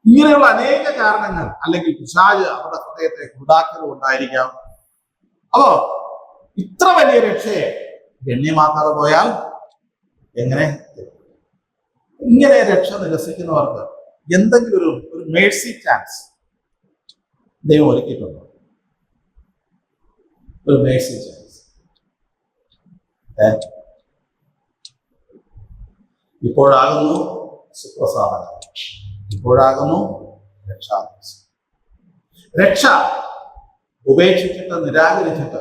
ഇങ്ങനെയുള്ള അനേക കാരണങ്ങൾ, അല്ലെങ്കിൽ പിശാച് അവരുടെ ഹൃദയത്തെ ഉണ്ടാക്കലും ഉണ്ടായിരിക്കാം. അപ്പോ ഇത്ര വലിയ രക്ഷയെ ഗണ്യമാക്കാതെ പോയാൽ എങ്ങനെ? ഇങ്ങനെ രക്ഷ നിരസിക്കുന്നവർക്ക് എന്തെങ്കിലും ഒരു മേഴ്സി ചാൻസ് ദൈവം ഒരുക്കിയിട്ടുണ്ടോ? ഒരു മേഴ്സി ചാൻസ് ഇപ്പോഴാകുന്നു സുപ്രസാദനം, ഇപ്പോഴാകുന്നു രക്ഷാദിവസം. രക്ഷ ഉപേക്ഷിച്ചിട്ട് നിരാകരിച്ചിട്ട്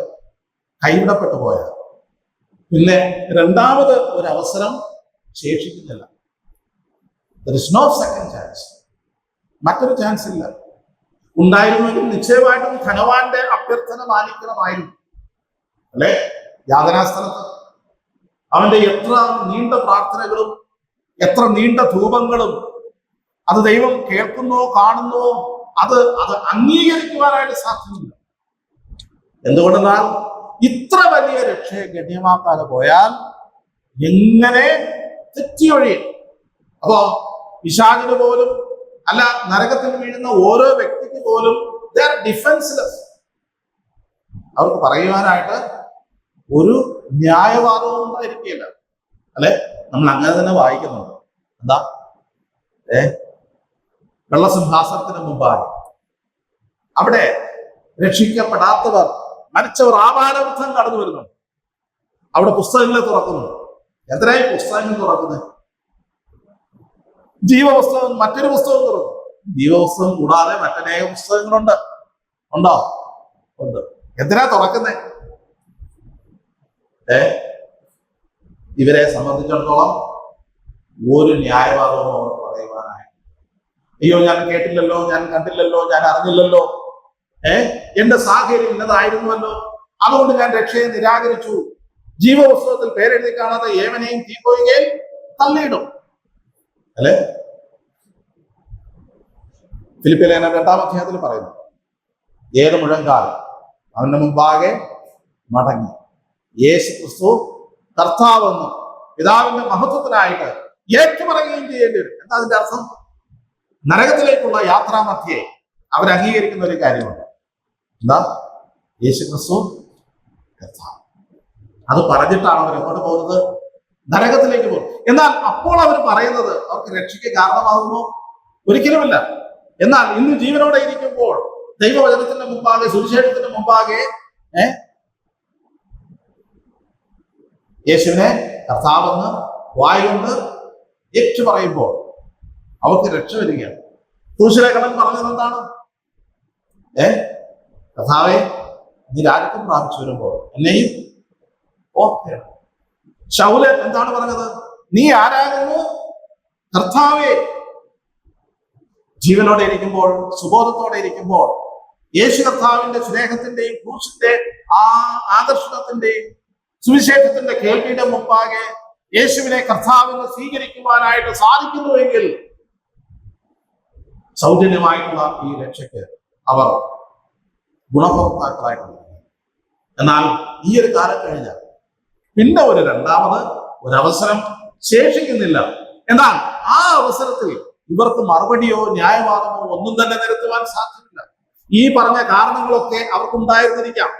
കൈവിടപ്പെട്ടു പോയാൽ പിന്നെ രണ്ടാമത് ഒരു അവസരം ശേഷിക്കുന്നില്ല. There is no second chance. മറ്റൊരു ചാൻസ് ഇല്ല. ഉണ്ടായിരുന്നെങ്കിൽ നിശ്ചയമായിട്ടും ധനവാന്റെ അഭ്യർത്ഥന മാനിക്കണമായിരുന്നു, അല്ലെ? യാതനാസ്ഥലത്ത് അവന്റെ എത്ര നീണ്ട പ്രാർത്ഥനകളും എത്ര നീണ്ട ധൂപങ്ങളും അത് ദൈവം കേൾക്കുന്നോ കാണുന്നോ അത് അംഗീകരിക്കുവാനായിട്ട് സാധ്യമല്ല. എന്തുകൊണ്ടെന്നാൽ ഇത്ര വലിയ രക്ഷയെ ഗണ്യമാക്കാതെ പോയാൽ എങ്ങനെ തെറ്റിയൊഴിയും? അപ്പോ പിശാചിന് പോലും, അല്ല നരകത്തിൽ വീഴുന്ന ഓരോ വ്യക്തിക്ക് പോലും ഡിഫൻസ്ലെസ്. അവർക്ക് പറയുവാനായിട്ട് ഒരു ന്യായവാദവും ഉണ്ടായിരിക്കില്ല, അല്ലെ? നമ്മൾ അങ്ങനെ തന്നെ വായിക്കുന്നുണ്ട്. എന്താ? വെള്ളസിംഹാസനത്തിന് മുമ്പായി അവിടെ രക്ഷിക്കപ്പെടാത്തവർ, മരിച്ചവർ ആപാലവൃദ്ധം കടന്നു വരുന്നു. അവിടെ പുസ്തകങ്ങളെ തുറക്കുന്നു. എന്തിനായി പുസ്തകങ്ങൾ തുറക്കുന്നത്? ജീവപുസ്തകം, മറ്റൊരു പുസ്തകം തുറന്നു. ജീവപുസ്തകം കൂടാതെ മറ്റനേക പുസ്തകങ്ങളുണ്ട്. ഉണ്ടോ? ഉണ്ട്. എന്തിനാ തുറക്കുന്നേ? ഇവരെ സംബന്ധിച്ചിടത്തോളം ഒരു ന്യായവാദവും അവർ പറയുവാനായി, അയ്യോ ഞാൻ കേട്ടില്ലല്ലോ, ഞാൻ കണ്ടില്ലല്ലോ, ഞാൻ അറിഞ്ഞില്ലല്ലോ, എന്റെ സാഹചര്യം ഇന്നതായിരുന്നുവല്ലോ, അതുകൊണ്ട് ഞാൻ രക്ഷയെ നിരാകരിച്ചു. ജീവപുസ്തകത്തിൽ പേരെഴുതി കാണാതെ ഏവനെയും തീപ്പൊയ്കയിൽ തള്ളിയിടും, അല്ലെ? ഫിലിപ്പിയ ലേഖനം 2-ാം അധ്യായത്തിൽ പറയുന്നു, ഏത് മുഴങ്കാൽ അവന്റെ മുമ്പാകെ മടങ്ങി യേശു ക്രിസ്തു കർത്താവെന്ന് പിതാവിന്റെ മഹത്വത്തിനായിട്ട് ഏറ്റുപറയുകയും ചെയ്യേണ്ടി വരും. എന്താ അതിന്റെ അർത്ഥം? നരകത്തിലേക്കുള്ള യാത്രാമധ്യേ അവരംഗീകരിക്കുന്ന ഒരു കാര്യമുണ്ട്. എന്താ? യേശു ക്രിസ്തു കർത്താവ്. അത് പറഞ്ഞിട്ടാണ് അവർ എങ്ങോട്ട് പോകുന്നത്? നരകത്തിലേക്ക് പോകും. എന്നാൽ അപ്പോൾ അവർ പറയുന്നത് അവർക്ക് രക്ഷയ്ക്ക് കാരണമാകുമോ? ഒരിക്കലുമില്ല. എന്നാൽ ഇന്ന് ജീവനോടെ ഇരിക്കുമ്പോൾ ദൈവവചനത്തിന്റെ മുമ്പാകെ, സുവിശേഷത്തിന്റെ മുമ്പാകെ യേശുവിനെ കർത്താവെന്ന് വായുകൊണ്ട് ഏറ്റു പറയുമ്പോൾ അവർക്ക് രക്ഷ വരികയാണ്. ക്രൂശിലെ കടൻ പറഞ്ഞത് എന്താണ്? കർത്താവേ, നീ രാജ്യത്വം പ്രാപിച്ചു വരുമ്പോൾ എന്നെയും ഓർക്കണം. ശൗലൻ എന്താണ് പറഞ്ഞത്? നീ ആരാകുന്നു? കർത്താവേ. ജീവനോടെ ഇരിക്കുമ്പോൾ, സുബോധത്തോടെ ഇരിക്കുമ്പോൾ, യേശു കർത്താവിന്റെ സ്നേഹത്തിന്റെയും ക്രൂശിന്റെ ആ ആകർഷണത്തിന്റെയും സുവിശേഷത്തിന്റെ കേൾവിയുടെ മുമ്പാകെ യേശുവിനെ കർത്താവിനെ സ്വീകരിക്കുവാനായിട്ട് സാധിക്കുന്നുവെങ്കിൽ സൗജന്യമായിട്ടുള്ള ഈ രക്ഷയ്ക്ക് അവർ ഗുണഭോക്താക്കളായിട്ടുണ്ട്. എന്നാൽ ഈ ഒരു കാലം കഴിഞ്ഞാൽ പിന്നെ ഒരു രണ്ടാമത് ഒരവസരം ശേഷിക്കുന്നില്ല. എന്നാൽ ആ അവസരത്തിൽ ഇവർക്ക് മറുപടിയോ ന്യായവാദമോ ഒന്നും തന്നെ നിരത്തുവാൻ സാധ്യമല്ല. ഈ പറഞ്ഞ കാരണങ്ങളൊക്കെ അവർക്കുണ്ടായിരുന്നിരിക്കാം.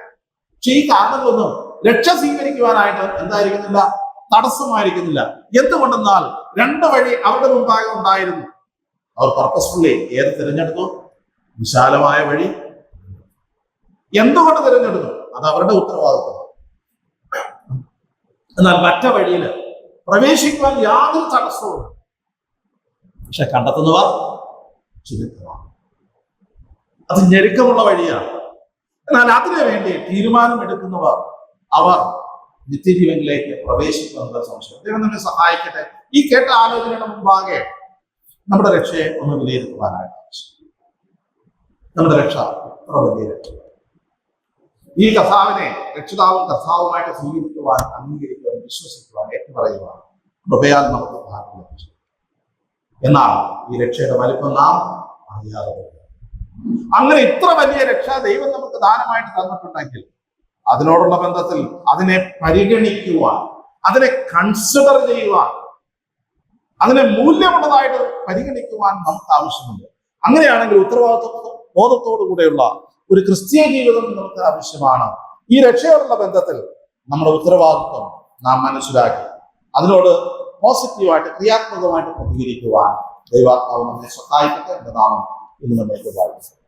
പക്ഷെ ഈ കാരണങ്ങളൊന്നും രക്ഷ സ്വീകരിക്കുവാനായിട്ട് എന്തായിരിക്കുന്നില്ല? തടസ്സമായിരിക്കുന്നില്ല. എന്തുകൊണ്ടെന്നാൽ രണ്ട് വഴി അവരുടെ മുമ്പാകെ ഉണ്ടായിരുന്നു. അവർ പർപ്പസ്ഫുള്ളി ഏത് തിരഞ്ഞെടുത്തു? വിശാലമായ വഴി. എന്തുകൊണ്ട് തിരഞ്ഞെടുത്തു? അത് അവരുടെ ഉത്തരവാദിത്വം. എന്നാൽ മറ്റ വഴിയിൽ പ്രവേശിക്കുവാൻ യാതൊരു തടസ്സവും, പക്ഷെ കണ്ടെത്തുന്നവർ ചുരുക്കമാണ്. അത് ഞെരുക്കമുള്ള വഴിയാണ്. എന്നാൽ അതിനു വേണ്ടി തീരുമാനമെടുക്കുന്നവർ അവർ നിത്യജീവനിലേക്ക് പ്രവേശിക്കുന്നത് സംശയം. ദൈവം നമ്മെ സഹായിക്കട്ടെ. ഈ കേട്ട ആലോചനയുടെ മുമ്പാകെ നമ്മുടെ രക്ഷയെ ഒന്ന് വിലയിരുത്തുവാനായിട്ട് നമ്മുടെ രക്ഷ എത്ര വലിയ രക്ഷ. ഈ കർത്താവിനെ രക്ഷിതാവും കർത്താവുമായിട്ട് സ്വീകരിക്കുവാൻ, അംഗീകരിക്കുവാൻ, വിശ്വസിക്കുവാൻ, ഏറ്റുപറയുവാൻ കൃപയാൽ നമുക്ക് ഭാഗ്യം ലഭിച്ചു. എന്നാൽ ഈ രക്ഷയുടെ വലിപ്പം നാം അറിയാതെ പോകും. അങ്ങനെ ഇത്ര വലിയ രക്ഷ ദൈവം നമുക്ക് ദാനമായിട്ട് തന്നിട്ടുണ്ടെങ്കിൽ അതിനോടുള്ള ബന്ധത്തിൽ അതിനെ പരിഗണിക്കുവാൻ, അതിനെ കൺസിഡർ ചെയ്യുവാൻ, അതിനെ മൂല്യമുള്ളതായിട്ട് പരിഗണിക്കുവാൻ നമുക്ക് ആവശ്യമുണ്ട്. അങ്ങനെയാണെങ്കിൽ ബോധത്തോടു കൂടെയുള്ള ഒരു ക്രിസ്തീയ ജീവിതം നമുക്ക് ആവശ്യമാണ്. ഈ രക്ഷയോടുള്ള ബന്ധത്തിൽ നമ്മുടെ ഉത്തരവാദിത്വം നാം മനസ്സിലാക്കി അതിനോട് പോസിറ്റീവായിട്ട്, ക്രിയാത്മകമായിട്ട് പ്രതികരിക്കുവാൻ ദൈവാത്മാവ് നമ്മെ സഹായിക്കട്ടെ. എന്റെ നാമം ഇന്ന് മുന്നേക്ക് വായിക്കും.